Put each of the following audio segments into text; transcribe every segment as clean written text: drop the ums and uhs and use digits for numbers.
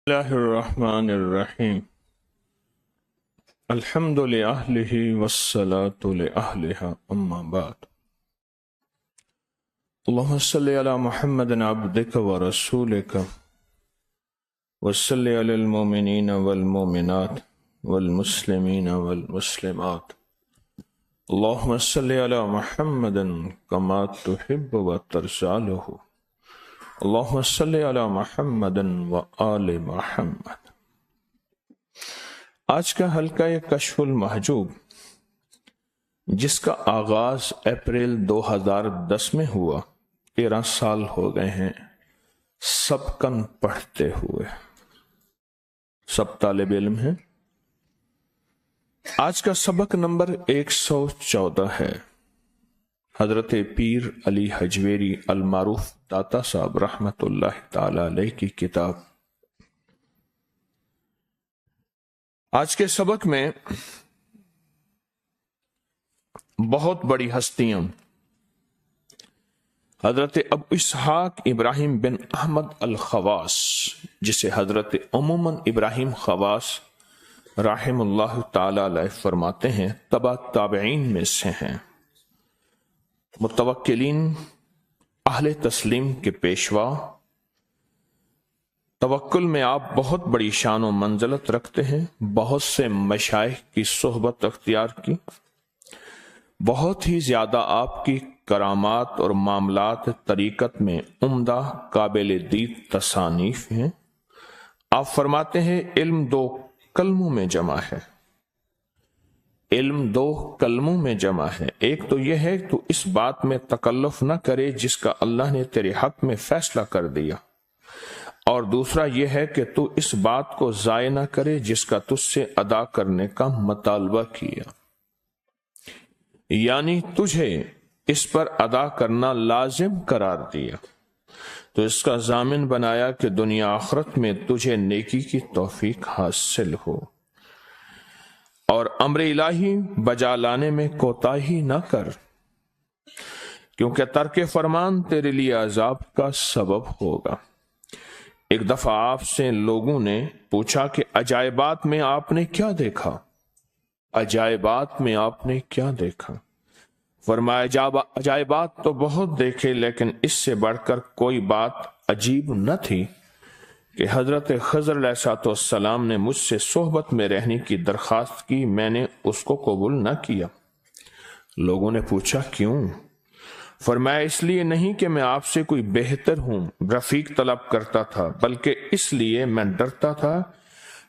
اللہ الرحمن الرحیم الحمد لأہلہ والصلاة لأہلہا اما بعد اللہم صلی علی محمد عبدک ورسولک وصلی علی المؤمنین والمؤمنات والمسلمین والمسلمات اللہم صلی علی محمد کما تحب وترضى اللہم صلی علی محمد و آل محمد۔ آج کا حلقہ کشف المحجوب، جس کا آغاز اپریل 2010 میں ہوا، 13 سال ہو گئے ہیں سبقاً پڑھتے ہوئے۔ سب طالب علم ہیں۔ آج کا سبق نمبر 114 ہے۔ حضرت پیر علی حجویری المعروف داتا صاحب رحمت اللہ تعالی علیہ کی کتاب۔ آج کے سبق میں بہت بڑی ہستیاں حضرت ابو اسحاق ابراہیم بن احمد الخواص، جسے حضرت عموماً ابراہیم خواص رحم اللہ تعالی علیہ فرماتے ہیں، تبع تابعین میں سے ہیں، متوکلین اہل تسلیم کے پیشوا۔ توکل میں آپ بہت بڑی شان و منزلت رکھتے ہیں، بہت سے مشائخ کی صحبت اختیار کی، بہت ہی زیادہ آپ کی کرامات اور معاملات طریقت میں عمدہ قابل دید تصانیف ہیں۔ آپ فرماتے ہیں علم 2 کلموں میں جمع ہے، علم 2 کلموں میں جمع ہے۔ ایک تو یہ ہے تو اس بات میں تکلف نہ کرے جس کا اللہ نے تیرے حق میں فیصلہ کر دیا، اور دوسرا یہ ہے کہ تو اس بات کو ضائع نہ کرے جس کا تجھ سے ادا کرنے کا مطالبہ کیا، یعنی تجھے اس پر ادا کرنا لازم قرار دیا، تو اس کا ضامن بنایا کہ دنیا آخرت میں تجھے نیکی کی توفیق حاصل ہو، اور امر الہی بجا لانے میں کوتاہی نہ کر، کیونکہ ترک فرمان تیرے لیے عذاب کا سبب ہوگا۔ ایک دفعہ آپ سے لوگوں نے پوچھا کہ عجائبات میں آپ نے کیا دیکھا؟ عجائبات میں آپ نے کیا دیکھا؟ فرمایا عجائبات تو بہت دیکھے، لیکن اس سے بڑھ کر کوئی بات عجیب نہ تھی کہ حضرت خضر علیہ السلام نے مجھ سے صحبت میں رہنے کی درخواست کی، میں نے اس کو قبول نہ کیا۔ لوگوں نے پوچھا کیوں؟ فرمایا اس لیے نہیں کہ میں آپ سے کوئی بہتر ہوں، رفیق طلب کرتا تھا، بلکہ اس لیے میں ڈرتا تھا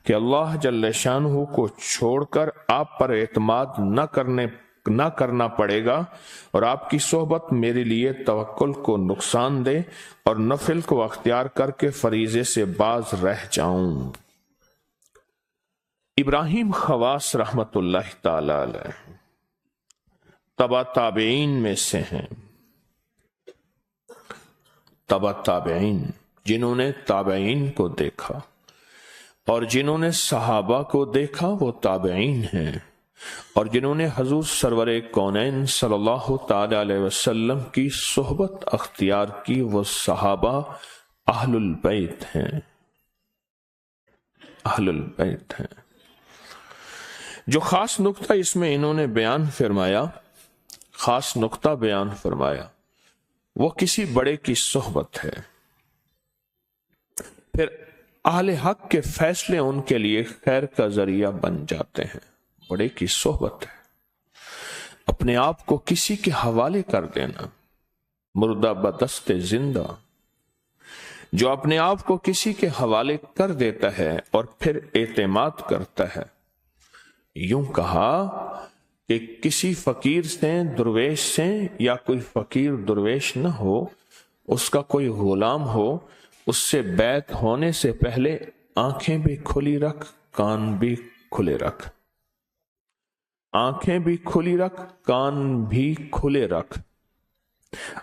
کہ اللہ جل شانہ کو چھوڑ کر آپ پر اعتماد نہ کرنا پڑے گا، اور آپ کی صحبت میرے لیے توکل کو نقصان دے اور نفل کو اختیار کر کے فریضے سے باز رہ جاؤں۔ ابراہیم خواص رحمت اللہ تعالی علیہ تبع تابعین میں سے ہیں، تبع تابعین، جنہوں نے تابعین کو دیکھا، اور جنہوں نے صحابہ کو دیکھا وہ تابعین ہیں، اور جنہوں نے حضور سرور کونین صلی اللہ تعالی علیہ وسلم کی صحبت اختیار کی وہ صحابہ اہل البیت ہیں، اہل البیت ہیں۔ جو خاص نقطہ اس میں انہوں نے بیان فرمایا، خاص نقطہ بیان فرمایا، وہ کسی بڑے کی صحبت ہے، پھر اہل حق کے فیصلے ان کے لیے خیر کا ذریعہ بن جاتے ہیں۔ بڑے کی صحبت ہے، اپنے آپ کو کسی کے حوالے کر دینا، مردہ بدست زندہ، جو اپنے آپ کو کسی کے حوالے کر دیتا ہے اور پھر اعتماد کرتا ہے۔ یوں کہا کہ کسی فقیر سے، درویش سے، یا کوئی فقیر درویش نہ ہو، اس کا کوئی غلام ہو، اس سے بیعت ہونے سے پہلے آنکھیں بھی کھلی رکھ، کان بھی کھلے رکھ، آنکھیں بھی کھلی رکھ، کان بھی کھلے رکھ۔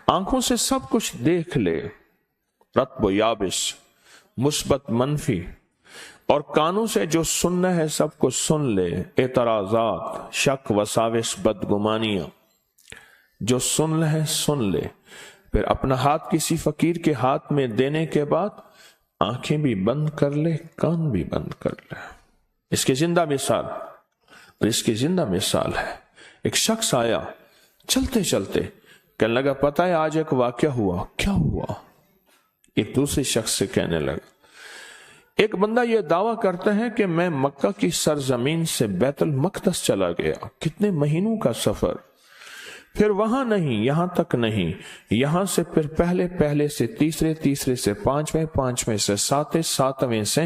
آنکھوں سے سب کچھ دیکھ لے، رطب و یابس، مثبت منفی، اور کانوں سے جو سننا ہے سب کچھ سن لے، اعتراضات، شک، وساوس، بدگمانیاں، جو سن لے سن لے۔ پھر اپنا ہاتھ کسی فقیر کے ہاتھ میں دینے کے بعد آنکھیں بھی بند کر لے، کان بھی بند کر لے۔ اس کی زندہ مثال، اور اس کی زندہ مثال ہے، ایک شخص آیا چلتے چلتے، کہنے لگا پتہ ہے آج ایک واقعہ ہوا۔ کیا ہوا؟ ایک دوسرے شخص سے کہنے لگا، ایک بندہ یہ دعویٰ کرتا ہے کہ میں مکہ کی سرزمین سے بیت المقدس چلا گیا، کتنے مہینوں کا سفر، پھر وہاں نہیں، یہاں تک نہیں، یہاں سے پھر پہلے سے تیسرے سے پانچویں سے ساتویں سے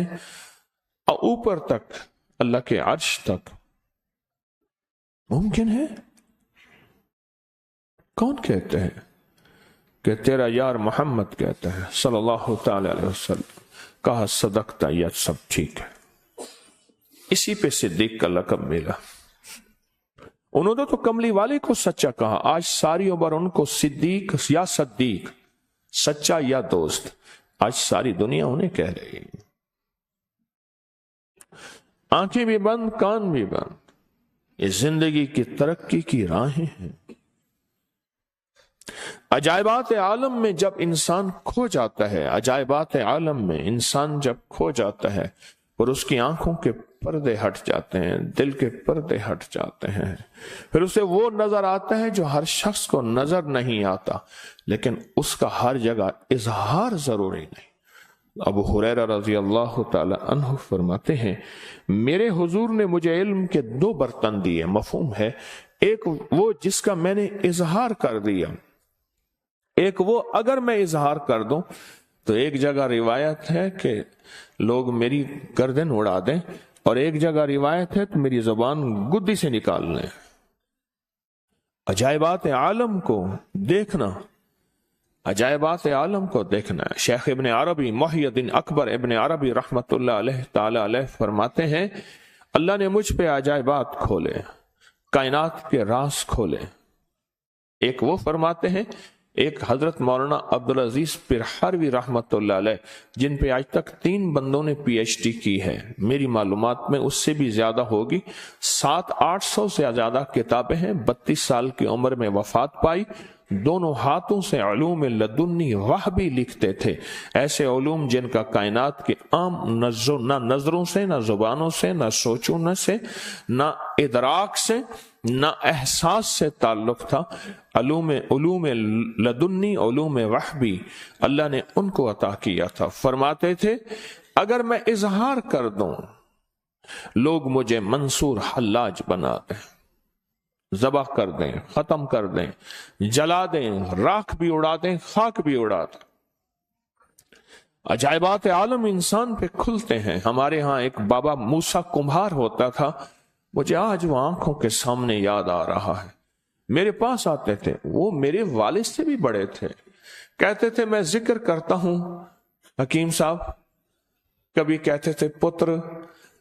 اوپر تک، اللہ کے عرش تک۔ ممکن ہے؟ کون کہتے ہیں؟ کہ تیرا یار محمد کہتا ہے صلی اللہ تعالی علیہ وسلم۔ کہا صدقتا، یہ سب ٹھیک ہے۔ اسی پہ صدیق کا لقب ملا۔ انہوں نے تو کملی والے کو سچا کہا، آج ساری عمر ان کو صدیق یا صدیق، سچا یا دوست، آج ساری دنیا انہیں کہہ رہی ہے۔ آنکھیں بھی بند، کان بھی بند، یہ زندگی کی ترقی کی راہیں ہیں۔ عجائبات عالم میں جب انسان کھو جاتا ہے، عجائبات عالم میں انسان جب کھو جاتا ہے اور اس کی آنکھوں کے پردے ہٹ جاتے ہیں، دل کے پردے ہٹ جاتے ہیں، پھر اسے وہ نظر آتا ہے جو ہر شخص کو نظر نہیں آتا، لیکن اس کا ہر جگہ اظہار ضروری نہیں۔ ابو ہریرہ رضی اللہ تعالی عنہ فرماتے ہیں، میرے حضور نے مجھے علم کے 2 برتن دیے، مفہوم ہے، ایک وہ جس کا میں نے اظہار کر دیا، ایک وہ اگر میں اظہار کر دوں تو ایک جگہ روایت ہے کہ لوگ میری گردن اڑا دیں، اور ایک جگہ روایت ہے تو میری زبان گدی سے نکال لیں۔ عجائبات عالم کو دیکھنا، عجائبات عالم کو دیکھنا ہے۔ شیخ ابن عربی، محی الدین اکبر ابن عربی رحمت اللہ علیہ تعالی علیہ فرماتے ہیں، اللہ نے مجھ پہ عجائبات کھولے، کائنات کے راز کھولے۔ ایک وہ فرماتے ہیں، ایک حضرت مولانا عبدالعزیز پرہروی رحمت اللہ علیہ، جن پہ آج تک 3 بندوں نے پی ایچ ڈی کی ہے، میری معلومات میں اس سے بھی زیادہ ہوگی، 700-800 سے زیادہ کتابیں ہیں، 32 سال کی عمر میں وفات پائی، دونوں ہاتھوں سے علوم لدنی وحبی لکھتے تھے، ایسے علوم جن کا کائنات کے عام نہ نظروں سے، نہ زبانوں سے، نہ سوچوں سے، نہ ادراک سے، نہ احساس سے تعلق تھا، علوم لدنی، علوم وحبی اللہ نے ان کو عطا کیا تھا۔ فرماتے تھے اگر میں اظہار کر دوں لوگ مجھے منصور حلاج بنا دیں، ذبح کر دیں، ختم کر دیں، جلا دیں، راکھ بھی اڑا دیں، خاک بھی اڑا دیں۔ عجائبات عالم انسان پہ کھلتے ہیں۔ ہمارے ہاں ایک بابا موسیٰ کمبھار ہوتا تھا، مجھے آج وہ آنکھوں کے سامنے یاد آ رہا ہے۔ میرے پاس آتے تھے، وہ میرے والد سے بھی بڑے تھے، کہتے تھے میں ذکر کرتا ہوں حکیم صاحب، کبھی کہتے تھے پتر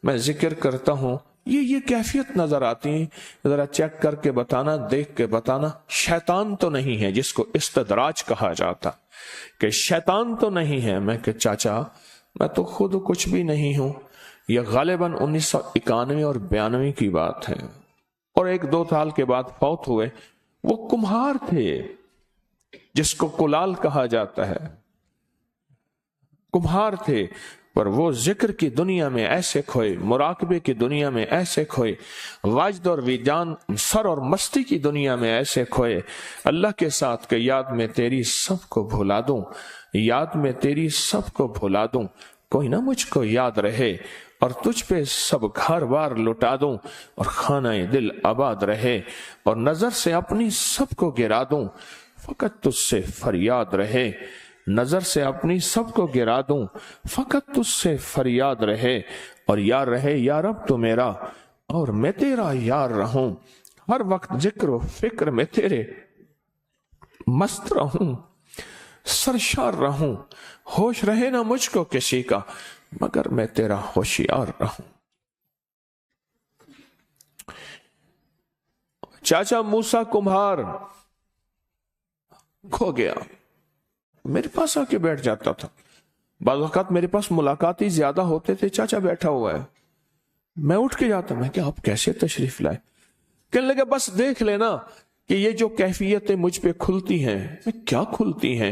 میں ذکر کرتا ہوں، یہ کیفیت نظر آتی ہے، ذرا چیک کر کے بتانا، دیکھ کے بتانا، شیطان تو نہیں ہے، جس کو استدراج کہا جاتا کہ شیطان تو نہیں ہے۔ میں کہ چاچا میں تو خود کچھ بھی نہیں ہوں۔ یہ غالباً 1991 اور 92 کی بات ہے، اور 1-2 سال کے بعد فوت ہوئے۔ وہ کمہار تھے جس کو کلال کہا جاتا ہے، کمہار تھے، پر وہ ذکر کی دنیا میں ایسے کھوئے، مراقبے کی دنیا میں ایسے کھوئے، واجد اور وجدان، سر اور مستی کی دنیا میں ایسے کھوئے، اللہ کے ساتھ کہ یاد میں تیری سب کو بھلا دوں، یاد میں تیری سب کو بھلا دوں، کوئی نہ مجھ کو یاد رہے، اور تجھ پہ سب گھر بار لٹا دوں، اور خانہ دل آباد رہے، اور نظر سے اپنی سب کو گرا دوں، فقط تجھ سے فریاد رہے، نظر سے اپنی سب کو گرا دوں، فقط تجھ سے فریاد رہے، اور یار رہے یا رب تو میرا، اور میں تیرا یار رہوں، ہر وقت ذکر و فکر میں تیرے مست رہوں، سرشار رہوں، ہوش رہے نہ مجھ کو کسی کا، مگر میں تیرا ہوشیار رہوں۔ چاچا موسیٰ کمہار کھو گیا، میرے پاس آ کے بیٹھ جاتا تھا، بعض اوقات میرے پاس ملاقاتی زیادہ ہوتے تھے، چاچا بیٹھا ہوا ہے، میں اٹھ کے جاتا، میں کہ آپ کیسے تشریف لائے؟ کہنے لگے بس دیکھ لینا کہ یہ جو کیفیتیں مجھ پہ کھلتی ہیں، کیا کھلتی ہیں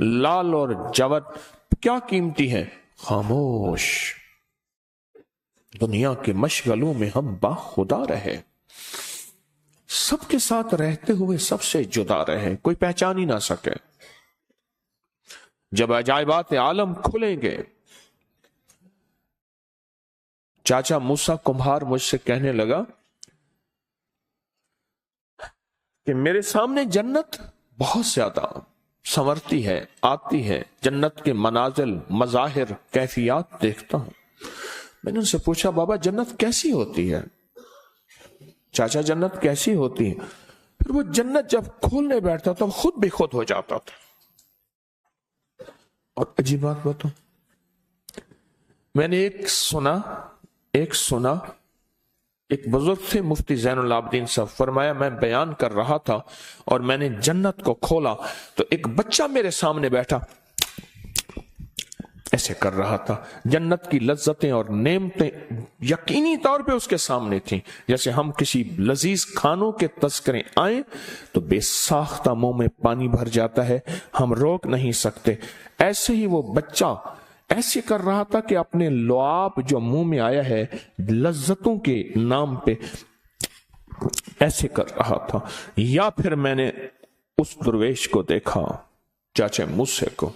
لال اور جوہر کیا قیمتی ہے؟ خاموش۔ دنیا کے مشغلوں میں ہم باخدا رہے، سب کے ساتھ رہتے ہوئے سب سے جدا رہے، کوئی پہچان ہی نہ سکے۔ جب عجائبات عالم کھلیں گے، چاچا موسیٰ کمہار مجھ سے کہنے لگا کہ میرے سامنے جنت بہت زیادہ سنورتی ہے، آتی ہے، جنت کے منازل، مظاہر، کیفیات دیکھتا ہوں۔ میں نے ان سے پوچھا بابا جنت کیسی ہوتی ہے؟ چاچا جنت کیسی ہوتی ہے؟ پھر وہ جنت جب کھولنے بیٹھتا تو خود بھی خود ہو جاتا تھا۔ اور عجیب بات بتاؤں، میں نے ایک سنا ایک بزرگ تھے مفتی زین العابدین صاحب، فرمایا میں بیان کر رہا تھا اور میں نے جنت کو کھولا تو ایک بچہ میرے سامنے بیٹھا ایسے کر رہا تھا۔ جنت کی لذتیں اور نعمتیں یقینی طور پہ اس کے سامنے تھیں، جیسے ہم کسی لذیذ کھانوں کے تذکرے آئیں تو بے ساختہ منہ میں پانی بھر جاتا ہے، ہم روک نہیں سکتے۔ ایسے ہی وہ بچہ ایسے کر رہا تھا کہ اپنے لعاب جو منہ میں آیا ہے لذتوں کے نام پہ ایسے کر رہا تھا۔ یا پھر میں نے اس درویش کو دیکھا، چاچا موسیٰ کو،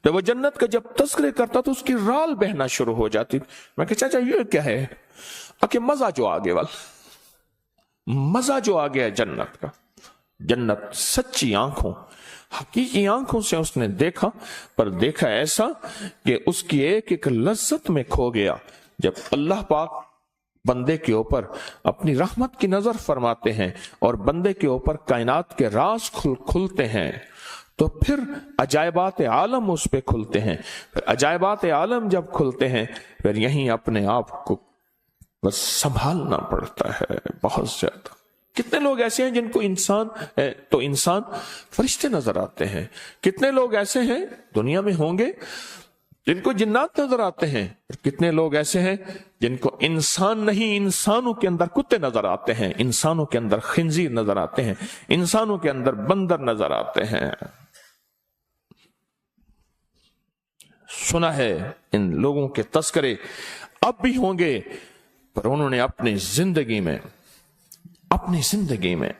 تو وہ جنت کا جب تذکرے کرتا تو اس کی رال بہنا شروع ہو جاتی۔ میں کہ چاچا یہ کیا ہے؟ کہ مزہ جو آگے مزہ جو آ گیا جنت کا۔ جنت سچی آنکھوں، حقیقی آنکھوں سے اس نے دیکھا، پر دیکھا ایسا کہ اس کی ایک ایک لذت میں کھو گیا۔ جب اللہ پاک بندے کے اوپر اپنی رحمت کی نظر فرماتے ہیں اور بندے کے اوپر کائنات کے راز کھلتے ہیں تو پھر عجائبات عالم اس پہ کھلتے ہیں۔ پھر عجائبات عالم جب کھلتے ہیں پھر یہیں اپنے آپ کو بس سنبھالنا پڑتا ہے بہت زیادہ۔ کتنے لوگ ایسے ہیں جن کو انسان فرشتے نظر آتے ہیں، کتنے لوگ ایسے ہیں دنیا میں ہوں گے جن کو جنات نظر آتے ہیں، کتنے لوگ ایسے ہیں جن کو انسان نہیں، انسانوں کے اندر کتے نظر آتے ہیں، انسانوں کے اندر خنزیر نظر آتے ہیں، انسانوں کے اندر بندر نظر آتے ہیں۔ سنا ہے ان لوگوں کے تذکرے اب بھی ہوں گے، پر انہوں نے اپنی زندگی میں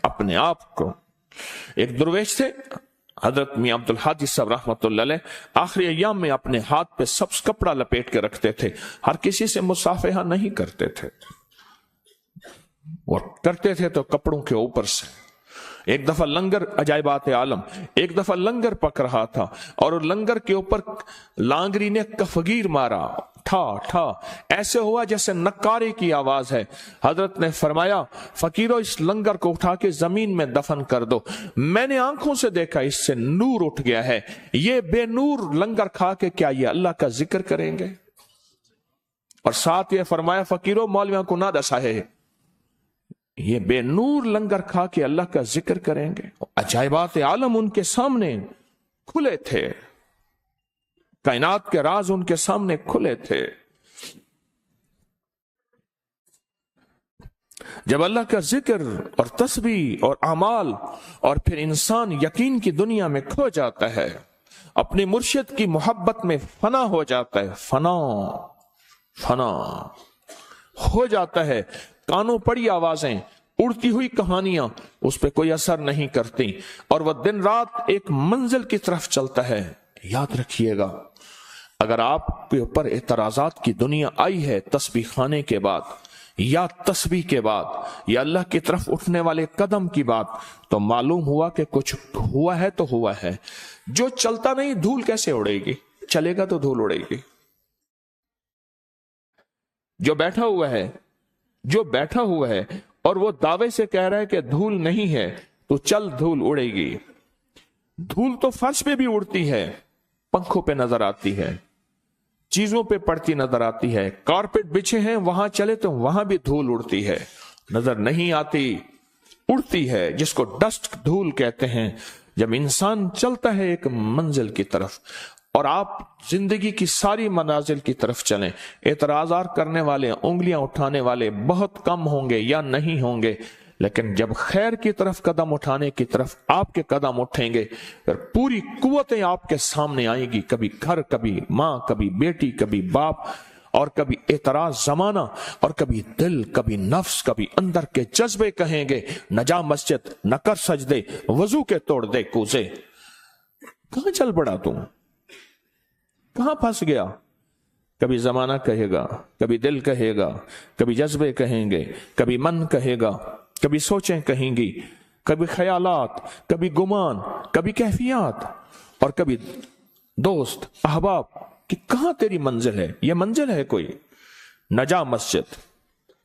اپنے آپ کو، ایک درویش تھے حضرت میاں عبد الحادی صاحب رحمۃ اللہ علیہ، آخری ایام میں اپنے ہاتھ پہ سبز کپڑا لپیٹ کے رکھتے تھے، ہر کسی سے مصافحہ نہیں کرتے تھے، اور کرتے تھے تو کپڑوں کے اوپر سے۔ ایک دفعہ لنگر، عجائبات عالم، ایک دفعہ لنگر پک رہا تھا اور لنگر کے اوپر لانگری نے کفگیر مارا، ٹھا ٹھا، ایسے ہوا جیسے نکارے کی آواز ہے۔ حضرت نے فرمایا فقیرو اس لنگر کو اٹھا کے زمین میں دفن کر دو، میں نے آنکھوں سے دیکھا اس سے نور اٹھ گیا ہے، یہ بے نور لنگر کھا کے کیا یہ اللہ کا ذکر کریں گے؟ اور ساتھ یہ فرمایا فقیرو مولویوں کو نہ دسا ہے، یہ بے نور لنگر کھا کے اللہ کا ذکر کریں گے۔ عجائبات عالم ان کے سامنے کھلے تھے، کائنات کے راز ان کے سامنے کھلے تھے۔ جب اللہ کا ذکر اور تسبیح اور اعمال اور پھر انسان یقین کی دنیا میں کھو جاتا ہے، اپنے مرشد کی محبت میں فنا ہو جاتا ہے، فنا ہو جاتا ہے، کانوں پڑی آوازیں، اڑتی ہوئی کہانیاں اس پہ کوئی اثر نہیں کرتی، اور وہ دن رات ایک منزل کی طرف چلتا ہے۔ یاد رکھیے گا، اگر آپ کے اوپر اعتراضات کی دنیا آئی ہے تسبیح خانے کے بعد یا تسبیح کے بعد یا اللہ کی طرف اٹھنے والے قدم کی بات، تو معلوم ہوا کہ کچھ ہوا ہے تو ہوا ہے۔ جو چلتا نہیں دھول کیسے اڑے گی؟ چلے گا تو دھول اڑے گی۔ جو بیٹھا ہوا ہے اور وہ دعوے سے کہہ رہا ہے کہ دھول نہیں ہے، تو چل دھول اڑے گی۔ دھول تو فرش پہ بھی اڑتی ہے، پنکھوں پہ نظر آتی ہے، چیزوں پہ پڑتی نظر آتی ہے، کارپیٹ بچھے ہیں وہاں چلے تو وہاں بھی دھول اڑتی ہے، نظر نہیں آتی، اڑتی ہے، جس کو ڈسٹ دھول کہتے ہیں۔ جب انسان چلتا ہے ایک منزل کی طرف، اور آپ زندگی کی ساری منازل کی طرف چلیں، اعتراضات کرنے والے، انگلیاں اٹھانے والے بہت کم ہوں گے یا نہیں ہوں گے، لیکن جب خیر کی طرف قدم اٹھانے کی طرف آپ کے قدم اٹھیں گے پھر پوری قوتیں آپ کے سامنے آئیں گی، کبھی گھر، کبھی ماں، کبھی بیٹی، کبھی باپ، اور کبھی اعتراض زمانہ، اور کبھی دل، کبھی نفس، کبھی اندر کے جذبے کہیں گے نہ جا مسجد، نہ کر سجدے، وضو کے توڑ دے کوزے۔ کہاں چل پڑا تم؟ کہاں پھنس گیا؟ کبھی زمانہ کہے گا، کبھی دل کہے گا، کبھی جذبے کہیں گے، کبھی من کہے گا، کبھی سوچیں کہیں گی، کبھی خیالات، کبھی گمان، کبھی کیفیات، اور کبھی دوست، احباب کہ کہاں تیری منزل ہے؟ یہ منزل ہے کوئی؟ نہ جا مسجد،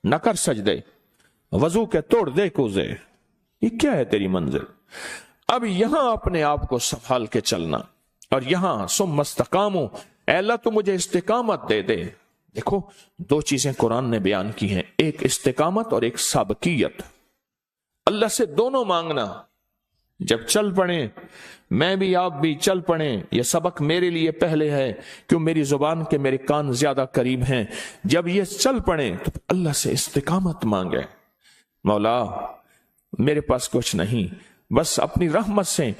نہ کر سجدے، وضو کے توڑ دے کوزے، یہ کیا ہے تیری منزل؟ اب یہاں اپنے آپ کو سنبھال کے چلنا، اور یہاں ثم استقاموا، اے اللہ تو مجھے استقامت دے دے۔ دیکھو دو چیزیں قرآن نے بیان کی ہیں، ایک استقامت اور ایک سابقیت۔ اللہ سے دونوں مانگنا، جب چل پڑیں، میں بھی آپ بھی چل پڑیں، یہ سبق میرے لیے پہلے ہے کیوں میری زبان کے میرے کان زیادہ قریب ہیں، جب یہ چل پڑیں تو اللہ سے استقامت مانگے، مولا میرے پاس کچھ نہیں، بس اپنی رحمت سے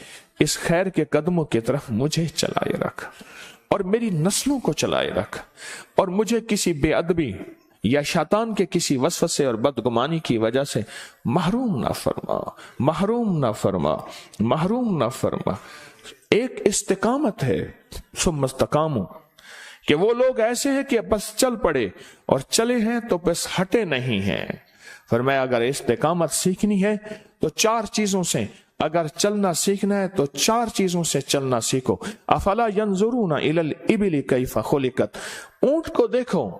اس خیر کے قدموں کی طرف مجھے چلائے رکھ، اور میری نسلوں کو چلائے رکھ، اور مجھے کسی بے ادبی یا شیطان کے کسی وسوسے اور بدگمانی کی وجہ سے محروم نہ فرما، محروم نہ فرما، محروم نہ فرما۔ ایک استقامت ہے ثم استقاموا، کہ وہ لوگ ایسے ہیں کہ بس چل پڑے اور چلے ہیں تو بس ہٹے نہیں ہیں۔ فرمایا اگر استقامت سیکھنی ہے تو چار چیزوں سے، اگر چلنا سیکھنا ہے تو چار چیزوں سے چلنا سیکھو۔ افلا ينظرون الى الابل کیف خلقت، اونٹ کو دیکھو،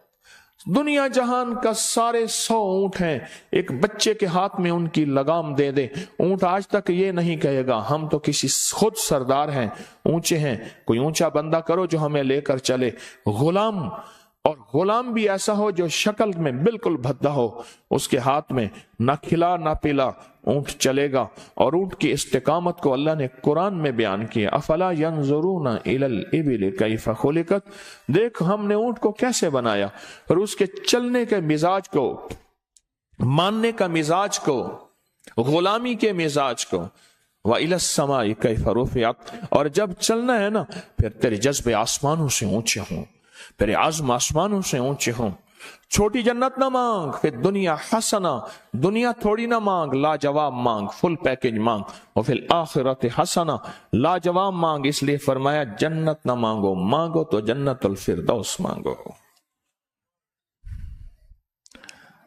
دنیا جہان کا سارے 100 اونٹ ہیں، ایک بچے کے ہاتھ میں ان کی لگام دے دے، اونٹ آج تک یہ نہیں کہے گا ہم تو کسی خود سردار ہیں، اونچے ہیں، کوئی اونچا بندہ کرو جو ہمیں لے کر چلے۔ غلام، اور غلام بھی ایسا ہو جو شکل میں بالکل بھدا ہو، اس کے ہاتھ میں نہ کھلا نہ پلا، اونٹ چلے گا۔ اور اونٹ کی استقامت کو اللہ نے قرآن میں بیان کیا، افلا ينظرون الى الابل کیف خلقت، دیکھ ہم نے اونٹ کو کیسے بنایا، اور اس کے چلنے کے مزاج کو، ماننے کا مزاج کو، غلامی کے مزاج کو۔ وَإِلَى السَّمَاءِ كَيْفَ رُفِعَتْ، اور جب چلنا ہے نا پھر تیرے جذبے آسمانوں سے اونچے ہوں، پھر عزم آسمانوں سے اونچے ہوں۔ چھوٹی جنت نہ مانگ، پھر دنیا حسنہ، دنیا تھوڑی نہ مانگ، لاجواب مانگ، فل پیکج مانگ، اور پھر آخرت حسنہ، لاجواب مانگ۔ اس لیے فرمایا جنت نہ مانگو، مانگو تو جنت الفردوس مانگو۔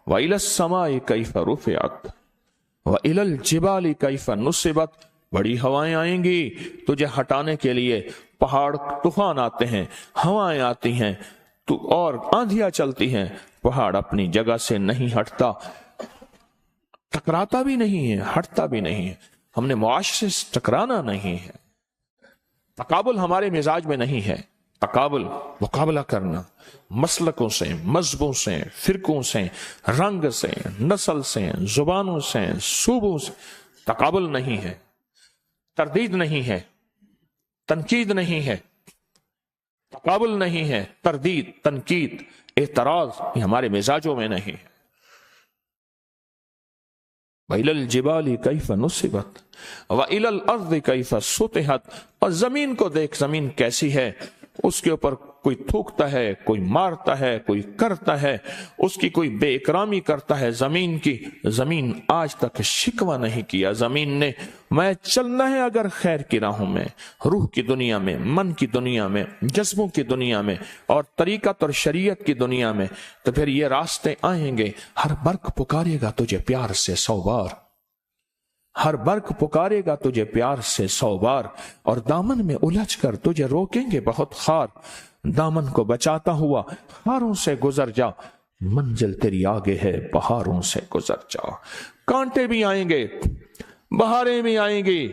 وَإِلَى السَّمَاءِ كَيْفَ رُفِعَتْ وَإِلَى الْجِبَالِ كَيْفَ نُصِبَتْ، بڑی ہوائیں آئیں گی تجھے ہٹانے کے لیے، پہاڑ طوفان آتے ہیں، ہوائیں آتی ہیں تو اور آندھیاں چلتی ہیں، پہاڑ اپنی جگہ سے نہیں ہٹتا، ٹکراتا بھی نہیں ہے، ہٹتا بھی نہیں ہے۔ ہم نے معاشرے سے ٹکرانا نہیں ہے، تقابل ہمارے مزاج میں نہیں ہے، تقابل مقابلہ کرنا، مسلکوں سے، مذہبوں سے، فرقوں سے، رنگ سے، نسل سے، زبانوں سے، صوبوں سے، تقابل نہیں ہے، تردید نہیں ہے، تنقید نہیں ہے، تقابل نہیں ہے، تردید، تنقید، اعتراض یہ ہمارے مزاجوں میں نہیں ہے۔ وَإِلَى الْجِبَالِ كَيْفَ نُصِبَتْ وَإِلَى الْأَرْضِ كَيْفَ سُطِحَتْ، اور زمین کو دیکھ، زمین کیسی ہے، اس کے اوپر کوئی تھوکتا ہے، کوئی مارتا ہے، کوئی کرتا ہے، اس کی کوئی بے اکرامی کرتا ہے زمین کی۔ زمین آج تک شکوہ نہیں کیا، زمین نے میں چلنا ہے اگر خیر کی راہوں میں، روح کی دنیا میں، من کی دنیا میں، جذبوں کی دنیا میں، اور طریقت اور شریعت کی دنیا میں، تو پھر یہ راستے آئیں گے۔ ہر برق پکارے گا تجھے پیار سے 100 بار، ہر برق پکارے گا تجھے پیار سے 100 بار، اور دامن میں الجھ کر تجھے روکیں گے بہت خار۔ دامن کو بچاتا ہوا خاروں سے گزر جا، منزل تیری آگے ہے بہاروں سے گزر جا۔ کانٹے بھی آئیں گے، بہاریں بھی آئیں گی،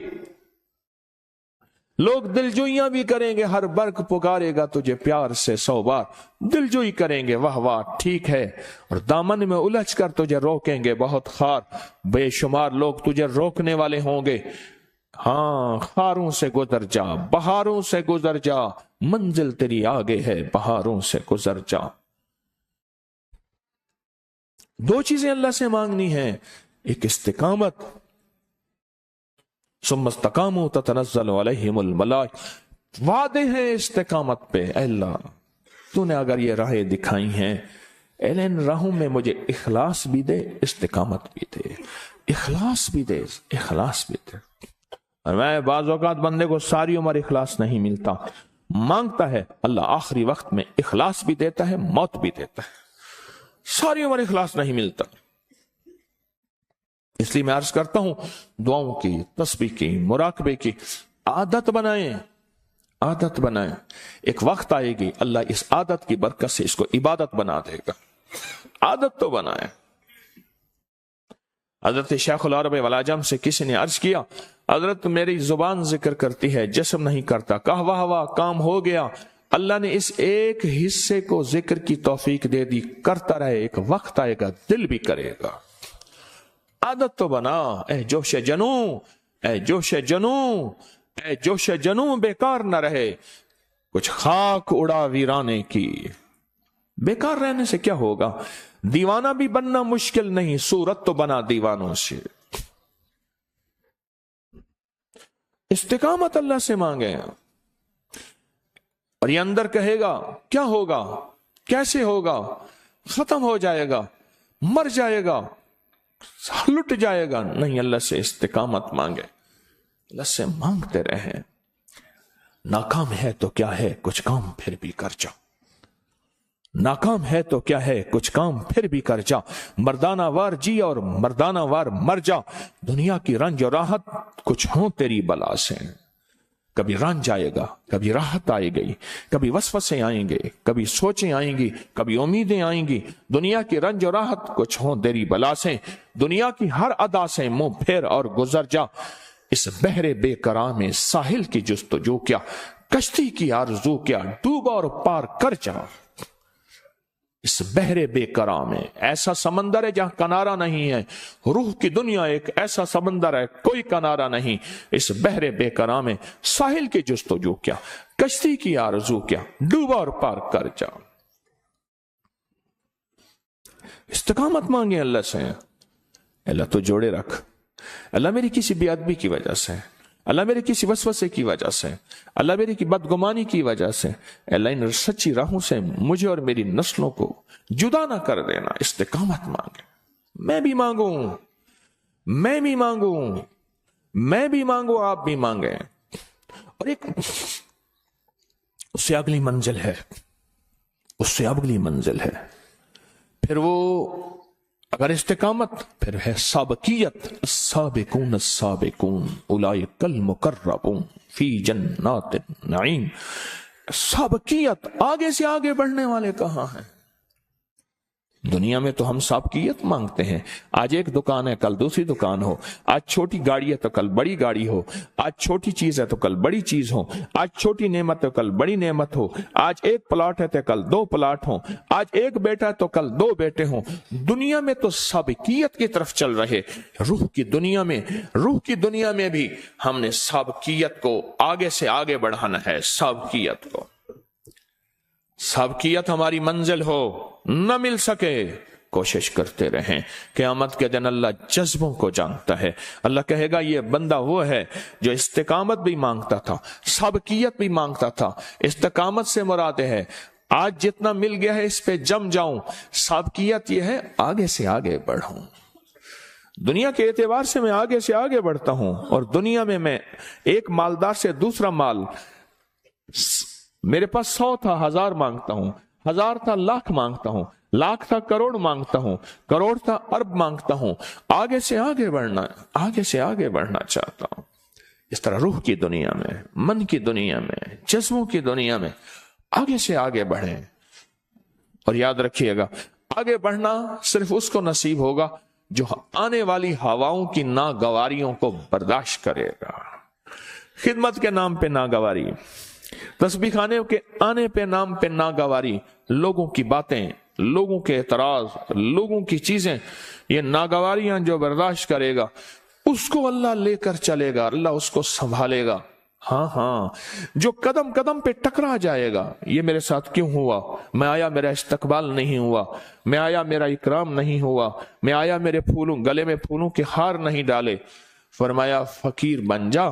لوگ دلجوئیاں بھی کریں گے، ہر برق پکارے گا تجھے پیار سے 100 بار، دلجوئی کریں گے، واہ واہ ٹھیک ہے، اور دامن میں الجھ کر تجھے روکیں گے بہت خار، بے شمار لوگ تجھے روکنے والے ہوں گے۔ ہاں خاروں سے گزر جا، بہاروں سے گزر جا، منزل تیری آگے ہے بہاروں سے گزر جا۔ دو چیزیں اللہ سے مانگنی ہیں، ایک استقامت. ثم استقاموا تتنزل علیہم الملائکہ، وعدے ہیں استقامت پہ. اے اللہ تو نے اگر یہ راہیں دکھائی ہیں، ان راہوں میں مجھے اخلاص بھی دے، استقامت بھی دے، اخلاص بھی دے، اخلاص بھی دے. اور میں بعض اوقات بندے کو ساری عمر اخلاص نہیں ملتا، مانگتا ہے اللہ آخری وقت میں اخلاص بھی دیتا ہے، موت بھی دیتا ہے. ساری عمر اخلاص نہیں ملتا. اس لیے میں عرض کرتا ہوں دعاؤں کی، تسبیح کی، مراقبے کی عادت بنائیں، عادت بنائیں. ایک وقت آئے گی اللہ اس عادت کی برکت سے اس کو عبادت بنا دے گا. عادت تو بنائیں. حضرت شیخ العرب والعجم سے کسی نے عرض کیا، حضرت میری زبان ذکر کرتی ہے، جسم نہیں کرتا. کہا واہ واہ، کام ہو گیا. اللہ نے اس ایک حصے کو ذکر کی توفیق دے دی، کرتا رہے، ایک وقت آئے گا دل بھی کرے گا. عادت تو بنا. اے جوش جنوں، اے جوش جنوں، اے جوش جنوں بیکار نہ رہے. کچھ خاک اڑا ویرانے کی. بیکار رہنے سے کیا ہوگا؟ دیوانہ بھی بننا مشکل نہیں، صورت تو بنا دیوانوں سے. استقامت اللہ سے مانگے. اور یہ اندر کہے گا کیا ہوگا، کیسے ہوگا، ختم ہو جائے گا، مر جائے گا، لٹ جائے گا. نہیں، اللہ سے استقامت مانگے، اللہ سے مانگتے رہیں. ناکام ہے تو کیا ہے، کچھ کام پھر بھی کر جا. ناکام ہے تو کیا ہے، کچھ کام پھر بھی کر جا. مردانہ وار جی اور مردانہ وار مر جا. دنیا کی رنج اور راحت کچھ ہوں تیری بلا سے. کبھی رنج آئے گا، کبھی راحت آئے گی، کبھی وسوسے آئیں گے، کبھی سوچیں آئیں گی، کبھی امیدیں آئیں گی. دنیا کی رنج اور راحت کچھ ہوں تیری بلا سے. دنیا کی ہر ادا سے منہ پھیر اور گزر جا. اس بحر بے قرار میں ساحل کی جستجو کیا، کشتی کی آرزو کیا، ڈوب اور پار کر جا. اس بحر بے قرار میں ایسا سمندر ہے جہاں کنارہ نہیں ہے. روح کی دنیا ایک ایسا سمندر ہے، کوئی کنارہ نہیں. اس بحر بے قرار میں ساحل کی جستجو کیا، کشتی کی آرزو کیا، ڈوبا اور پار کر جا. استقامت مانگے اللہ سے. اللہ تو جوڑے رکھ. اللہ میری کسی بے ادبی کی وجہ سے، اللہ میرے کسی وسوسے کی وجہ سے، اللہ میری کی بدگمانی کی وجہ سے، اللہ ان سچی راہوں سے مجھے اور میری نسلوں کو جدا نہ کر دینا. استقامت مانگے. میں بھی مانگوں، میں بھی مانگوں، میں بھی مانگوں، آپ بھی مانگیں. اور ایک اس سے اگلی منزل ہے، اس سے اگلی منزل ہے. پھر وہ اگر استقامت، پھر ہے سابقیت. السابقون السابقون اولئک المقربون فی جنات النعیم. سابقیت، آگے سے آگے بڑھنے والے کہاں ہیں؟ دنیا میں تو ہم سابقیت مانگتے ہیں. آج ایک دکان ہے، کل دوسری دکان ہو. آج چھوٹی گاڑی ہے تو کل بڑی گاڑی ہو. آج چھوٹی چیز ہے تو کل بڑی چیز ہو. آج چھوٹی نعمت ہے تو کل بڑی نعمت ہو. آج ایک پلاٹ ہے تو کل 2 پلاٹ ہوں. آج ایک بیٹا ہے تو کل 2 بیٹے ہوں. دنیا میں تو سابقیت کی طرف چل رہے. روح کی دنیا میں بھی ہم نے سابقیت کو آگے سے آگے بڑھانا ہے. سابقیت کو، سابقیت ہماری منزل ہو، نہ مل سکے کوشش کرتے رہیں. قیامت کے دن اللہ جذبوں کو جانتا ہے. اللہ کہے گا یہ بندہ وہ ہے جو استقامت بھی مانگتا تھا، سابقیت بھی مانگتا تھا. استقامت سے مراد ہے آج جتنا مل گیا ہے اس پہ جم جاؤں. سابقیت یہ ہے آگے سے آگے بڑھوں. دنیا کے اعتبار سے میں آگے سے آگے بڑھتا ہوں، اور دنیا میں ایک مالدار سے دوسرا مال، میرے پاس 100 تھا 1000 مانگتا ہوں، 1000 تھا لاکھ مانگتا ہوں، لاکھ تھا کروڑ مانگتا ہوں، کروڑ تھا ارب مانگتا ہوں. آگے سے آگے بڑھنا، آگے سے آگے بڑھنا چاہتا ہوں. اس طرح روح کی دنیا میں، من کی دنیا میں، جذبوں کی دنیا میں آگے سے آگے بڑھیں. اور یاد رکھیے گا آگے بڑھنا صرف اس کو نصیب ہوگا جو آنے والی ہواؤں کی ناگواریوں کو برداشت کرے گا. خدمت کے نام پہ ناگواری، تسبیح خانے کے آنے پہ نام پہ ناگواری، لوگوں کی باتیں، لوگوں کے اعتراض، لوگوں کی چیزیں، یہ ناگواریاں جو برداشت کرے گا اس کو اللہ لے کر چلے گا، اللہ اس کو سنبھالے گا. ہاں ہاں، جو قدم قدم پہ ٹکرا جائے گا، یہ میرے ساتھ کیوں ہوا، میں آیا میرا استقبال نہیں ہوا، میں آیا میرا اکرام نہیں ہوا، میں آیا میرے پھولوں گلے میں پھولوں کے ہار نہیں ڈالے. فرمایا فقیر بن جا،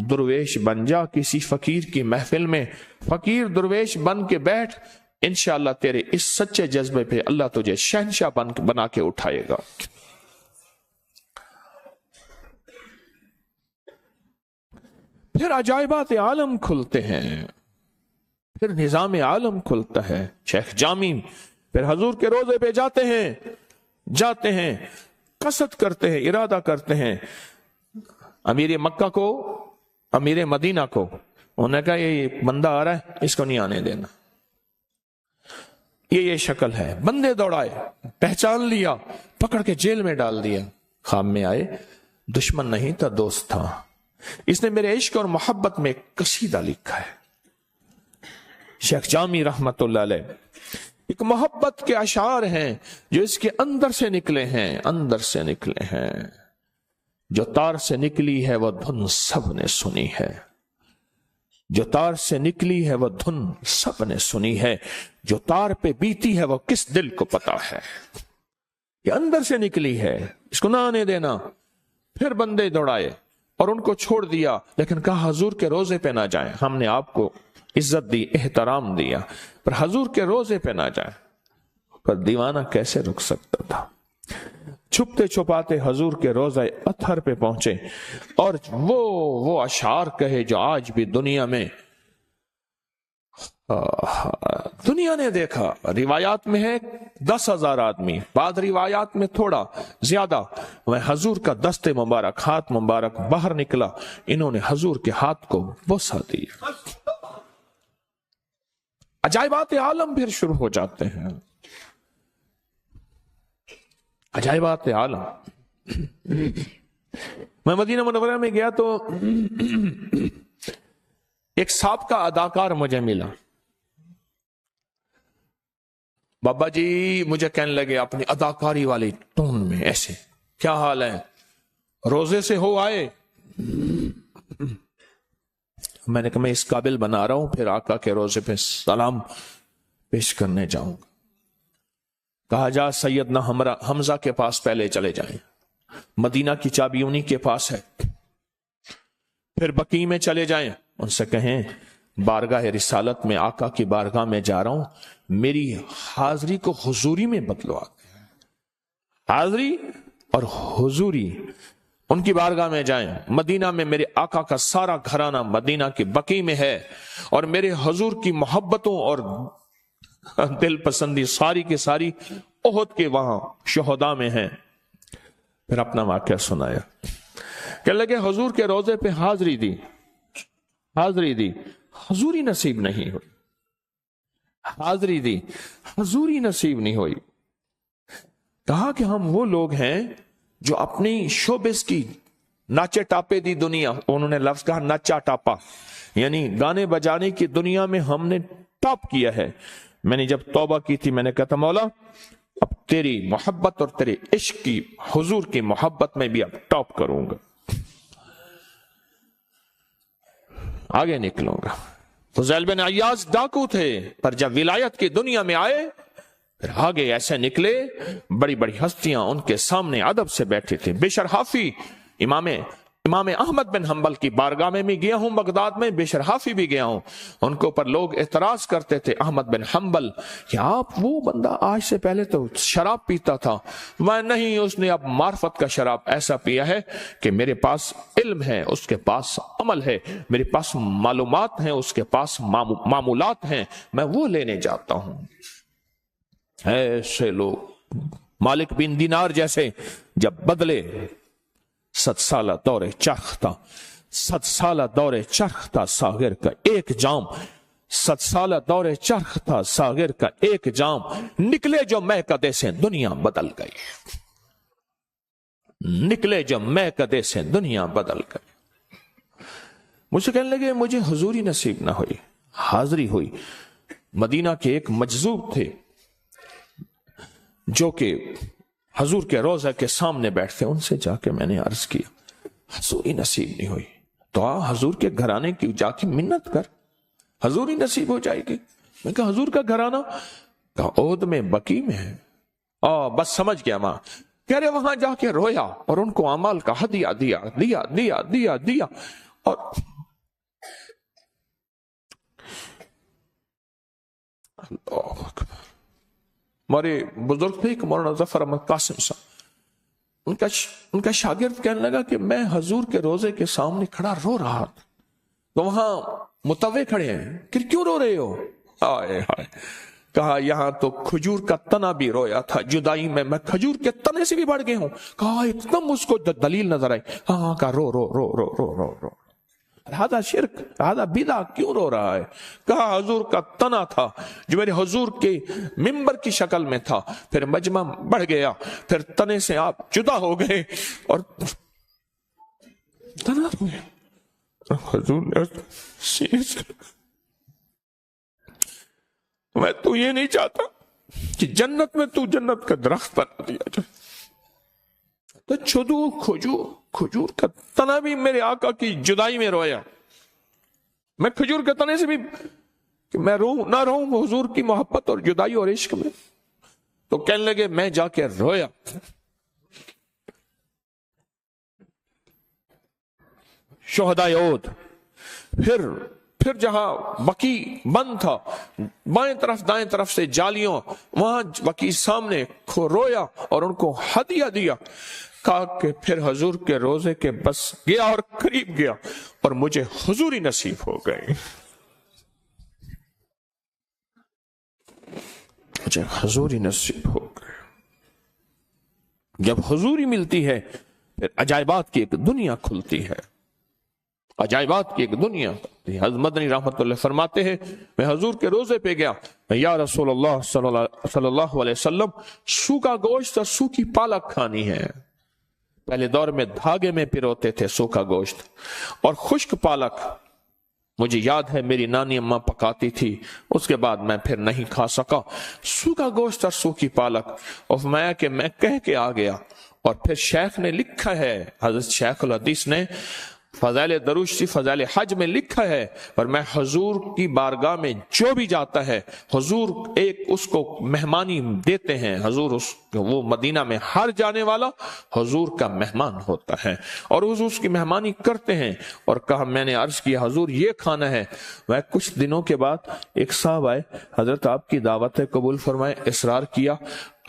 درویش بن جا، کسی فقیر کی محفل میں فقیر درویش بن کے بیٹھ، انشاءاللہ تیرے اس سچے جذبے پہ اللہ تجھے شہنشاہ بنا کے اٹھائے گا. پھر عجائبات عالم کھلتے ہیں، پھر نظام عالم کھلتا ہے. شیخ جامی پھر حضور کے روزے پہ جاتے ہیں، قصد کرتے ہیں، ارادہ کرتے ہیں. امیر مکہ کو، امیر مدینہ کو انہوں نے کہا یہ بندہ آ رہا ہے، اس کو نہیں آنے دینا، یہ شکل ہے. بندے دوڑائے، پہچان لیا، پکڑ کے جیل میں ڈال دیا. خواب میں آئے، دشمن نہیں تھا، دوست تھا. اس نے میرے عشق اور محبت میں ایک قصیدہ لکھا ہے. شیخ جامی رحمت اللہ علیہ، ایک محبت کے اشعار ہیں جو اس کے اندر سے نکلے ہیں، اندر سے نکلے ہیں. جو تار سے نکلی ہے وہ دھن سب نے سنی ہے، جو تار سے نکلی ہے وہ دھن سب نے سنی ہے، جو تار پہ بیتی ہے وہ کس دل کو پتا ہے. یہ اندر سے نکلی ہے، اس کو نہ آنے دینا. پھر بندے دوڑائے اور ان کو چھوڑ دیا، لیکن کہا حضور کے روزے پہ نہ جائیں. ہم نے آپ کو عزت دی، احترام دیا، پر حضور کے روزے پہ نہ جائیں. پر دیوانہ کیسے رک سکتا تھا؟ چھپتے چھپاتے حضور کے روزہ اطہر پہ پہنچے اور وہ اشعار کہے جو آج بھی دنیا میں دنیا نے دیکھا. روایات میں ہے 10,000 آدمی، بعد روایات میں تھوڑا زیادہ. وہ حضور کا دست مبارک، ہاتھ مبارک باہر نکلا، انہوں نے حضور کے ہاتھ کو بوسہ دیا. عجائبات عالم پھر شروع ہو جاتے ہیں، عجائبات عالم. میں مدینہ منورہ میں گیا تو ایک سابقہ اداکار مجھے ملا. بابا جی مجھے کہنے لگے اپنی اداکاری والی ٹون میں ایسے، کیا حال ہے، روزے سے ہو آئے؟ میں نے کہا میں اس قابل بنا رہا ہوں، پھر آقا کے روزے پہ سلام پیش کرنے جاؤں گا. کہا جا سیدنا حمزہ کے پاس پہلے چلے جائیں، مدینہ کی چابی انہی کے پاس ہے. پھر بقیع میں چلے جائیں، ان سے کہیں بارگاہ رسالت میں آقا کی بارگاہ میں جا رہا ہوں، میری حاضری کو حضوری میں بدلوا دیں. حاضری اور حضوری، ان کی بارگاہ میں جائیں. مدینہ میں میرے آقا کا سارا گھرانہ مدینہ کی بقیع میں ہے، اور میرے حضور کی محبتوں اور دل پسندی ساری کی ساری احد کے وہاں شہداء میں ہیں. پھر اپنا واقعہ سنایا. کہنے لگے حضور کے روزے پہ حاضری دی، حضوری نصیب نہیں ہوئی. حاضری دی، حضوری نصیب نہیں ہوئی. کہا کہ ہم وہ لوگ ہیں جو اپنی شوبز کی ناچے ٹاپے دی دنیا، انہوں نے لفظ کہا ناچا ٹاپا، یعنی گانے بجانے کی دنیا میں ہم نے ٹاپ کیا ہے. میں نے جب توبہ کی تھی میں نے کہا تھا مولا اب تیری محبت اور تیرے عشق کی، حضور کی محبت میں بھی اب ٹاپ کروں گا، آگے نکلوں گا. فضیل بن عیاض ڈاکو تھے، پر جب ولایت کی دنیا میں آئے پھر آگے ایسے نکلے، بڑی بڑی ہستیاں ان کے سامنے ادب سے بیٹھے تھے. بشر حافی، امام احمد بن حنبل کی بارگاہ میں بھی گیا ہوں بغداد میں، بشر حافی بھی گیا ہوں. ان کے اوپر لوگ اعتراض کرتے تھے احمد بن حنبل کہ آپ وہ بندہ آج سے پہلے تو شراب پیتا تھا. میں نہیں، اس نے اب معرفت کا شراب ایسا پیا ہے کہ میرے پاس علم ہے، اس کے پاس عمل ہے، میرے پاس معلومات ہیں، اس کے پاس معمولات ہیں، میں وہ لینے جاتا ہوں. ایسے لوگ مالک بن دینار جیسے جب بدلے، 7 سالہ دور چرخ تھا، 7 سالہ دور چرخ تھا ساغر کا ایک جام، 7 سالہ دور چرخ تھا ساغر کا ایک جام، نکلے جو میکدے سے دنیا بدل گئی، نکلے جو میکدے سے دنیا بدل گئی. مجھے کہنے لگے مجھے حضوری نصیب نہ ہوئی، حاضری ہوئی. مدینہ کے ایک مجذوب تھے جو کہ حضور کے روضہ کے سامنے بیٹھتے، ان سے جا کے میں نے عرض کیا حضوری نصیب نہیں ہوئی. تو حضور کے گھرانے کی جا کے منت کر، حضور ہی نصیب ہو جائے گی۔ میں کہا حضور کا گھرانہ؟ کہا عہد میں بقی میں ہے۔ بس سمجھ گیا ماں، کہہ رہے وہاں جا کے رویا اور ان کو اعمال کا ہدیہ دیا دیا دیا دیا دیا۔ اور اللہ اکبر، ہمارے بزرگ تھے کہ مولانا ظفر احمد قاسم صاحب، ان کا شاگرد کہنے لگا کہ میں حضور کے روزے کے سامنے کھڑا رو رہا تھا، تو وہاں متوے کھڑے ہیں کہ کیوں رو رہے ہو؟ آئے ہائے، کہا یہاں تو کھجور کا تنا بھی رویا تھا، جدائی میں کھجور کے تنے سے بھی بڑھ گئے ہوں۔ کہا ایک دم اس کو دلیل نظر آئی، ہاں کہا رو رو رو رو رو رو رو، ہذا شرک ہذا بدعہ، کیوں رو رہا ہے؟ کہا حضور کا تنا تھا جو میرے حضور کے ممبر کی شکل میں تھا، پھر مجمع بڑھ گیا، پھر تنے سے آپ جدا ہو گئے اور تنا ہو گیا۔ حضور نے سینے سے، میں تو یہ نہیں چاہتا کہ جنت میں تو جنت کا درخت بنا دیا جائے، تو کھجور کا تنا بھی میرے آقا کی جدائی میں رویا، میں کھجور کے تنے سے بھی کہ میں نہ رہوں حضور کی محبت اور جدائی اور عشق میں۔ تو کہنے لگے میں جا کے رویا۔ شہدائے احد، پھر جہاں بقی بند تھا، بائیں طرف دائیں طرف سے جالیوں، وہاں بقی سامنے رویا اور ان کو ہدیہ دیا۔ کہا کہ پھر حضور کے روزے کے بس گیا اور قریب گیا اور مجھے حضوری نصیب ہو گئے، مجھے حضوری نصیب ہو گئے۔ جب حضوری ملتی ہے پھر عجائبات کی ایک دنیا کھلتی ہے، عجائبات کی ایک دنیا۔ حضرت مدنی رحمت اللہ فرماتے ہیں میں حضور کے روزے پہ گیا، یا رسول اللہ صلی اللہ علیہ وسلم، سوکھا گوشت اور سوکھی پالک کھانی ہے۔ پہلے دور میں دھاگے میں پروتے تھے سوکھا گوشت اور خشک پالک، مجھے یاد ہے میری نانی اماں پکاتی تھی، اس کے بعد میں پھر نہیں کھا سکا سوکھا گوشت اور سوکھی پالک۔ اور میں کہ میں کہہ کے آ گیا، اور پھر شیخ نے لکھا ہے، حضرت شیخ الحدیث نے فضائل دروشی فضائل حج میں لکھا ہے، اور میں حضور کی بارگاہ میں جو بھی جاتا ہے حضور ایک اس کو مہمانی دیتے ہیں، حضور وہ مدینہ میں ہر جانے والا حضور کا مہمان ہوتا ہے اور حضور اس کی مہمانی کرتے ہیں۔ اور کہا میں نے عرض کیا حضور یہ کھانا ہے۔ وہ کچھ دنوں کے بعد ایک صاحب آئے، حضرت آپ کی دعوت ہے قبول فرمائے، اصرار کیا۔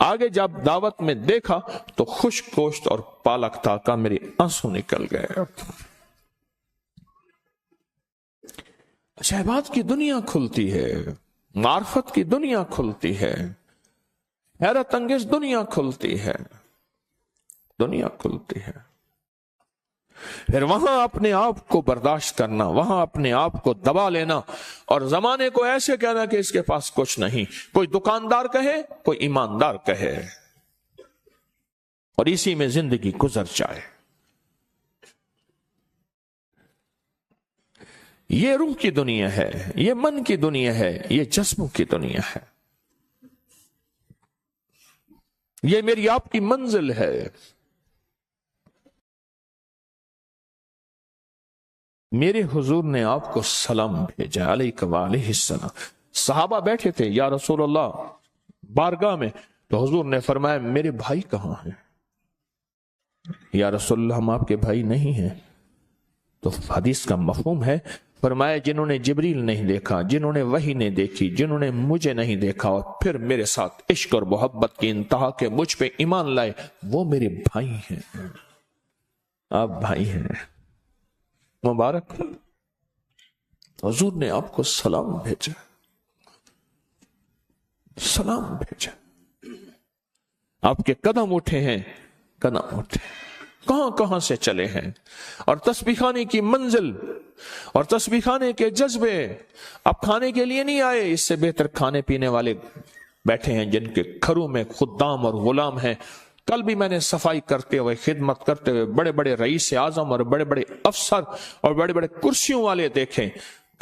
آگے جب دعوت میں دیکھا تو خشک گوشت اور پالک تھا، کا میرے آنسو نکل گئے۔ عجائبات کی دنیا کھلتی ہے، معرفت کی دنیا کھلتی ہے، حیرت انگیز دنیا کھلتی ہے، دنیا کھلتی ہے۔ پھر وہاں اپنے آپ کو برداشت کرنا، وہاں اپنے آپ کو دبا لینا اور زمانے کو ایسے کہنا کہ اس کے پاس کچھ نہیں، کوئی دکاندار کہے کوئی ایماندار کہے، اور اسی میں زندگی گزر جائے۔ یہ روح کی دنیا ہے، یہ من کی دنیا ہے، یہ جذبوں کی دنیا ہے، یہ میری آپ کی منزل ہے۔ میرے حضور نے آپ کو سلام بھیجا علیہ وآلہ السلام۔ صحابہ بیٹھے تھے یا رسول اللہ بارگاہ میں، تو حضور نے فرمایا میرے بھائی کہاں ہیں؟ یا رسول اللہ ہم آپ کے بھائی نہیں ہیں۔ تو حدیث کا مفہوم ہے، فرمایا جنہوں نے جبریل نہیں دیکھا، جنہوں نے وحی نہیں دیکھی، جنہوں نے مجھے نہیں دیکھا اور پھر میرے ساتھ عشق اور محبت کی انتہا کے مجھ پہ ایمان لائے، وہ میرے بھائی ہیں۔ آپ بھائی ہیں، مبارک۔ حضور نے آپ کو سلام بھیجا، سلام بھیجا۔ آپ کے قدم اٹھے ہیں، قدم اٹھے، کہاں کہاں سے چلے ہیں، اور تسبیح خانے کی منزل اور تسبیح خانے کے جذبے اب کھانے کے لیے نہیں آئے، اس سے بہتر کھانے پینے والے بیٹھے ہیں جن کے گھروں میں خدام اور غلام ہیں۔ کل بھی میں نے صفائی کرتے ہوئے، خدمت کرتے ہوئے بڑے بڑے رئیس اعظم اور بڑے بڑے افسر اور بڑے بڑے کرسیوں والے دیکھیں،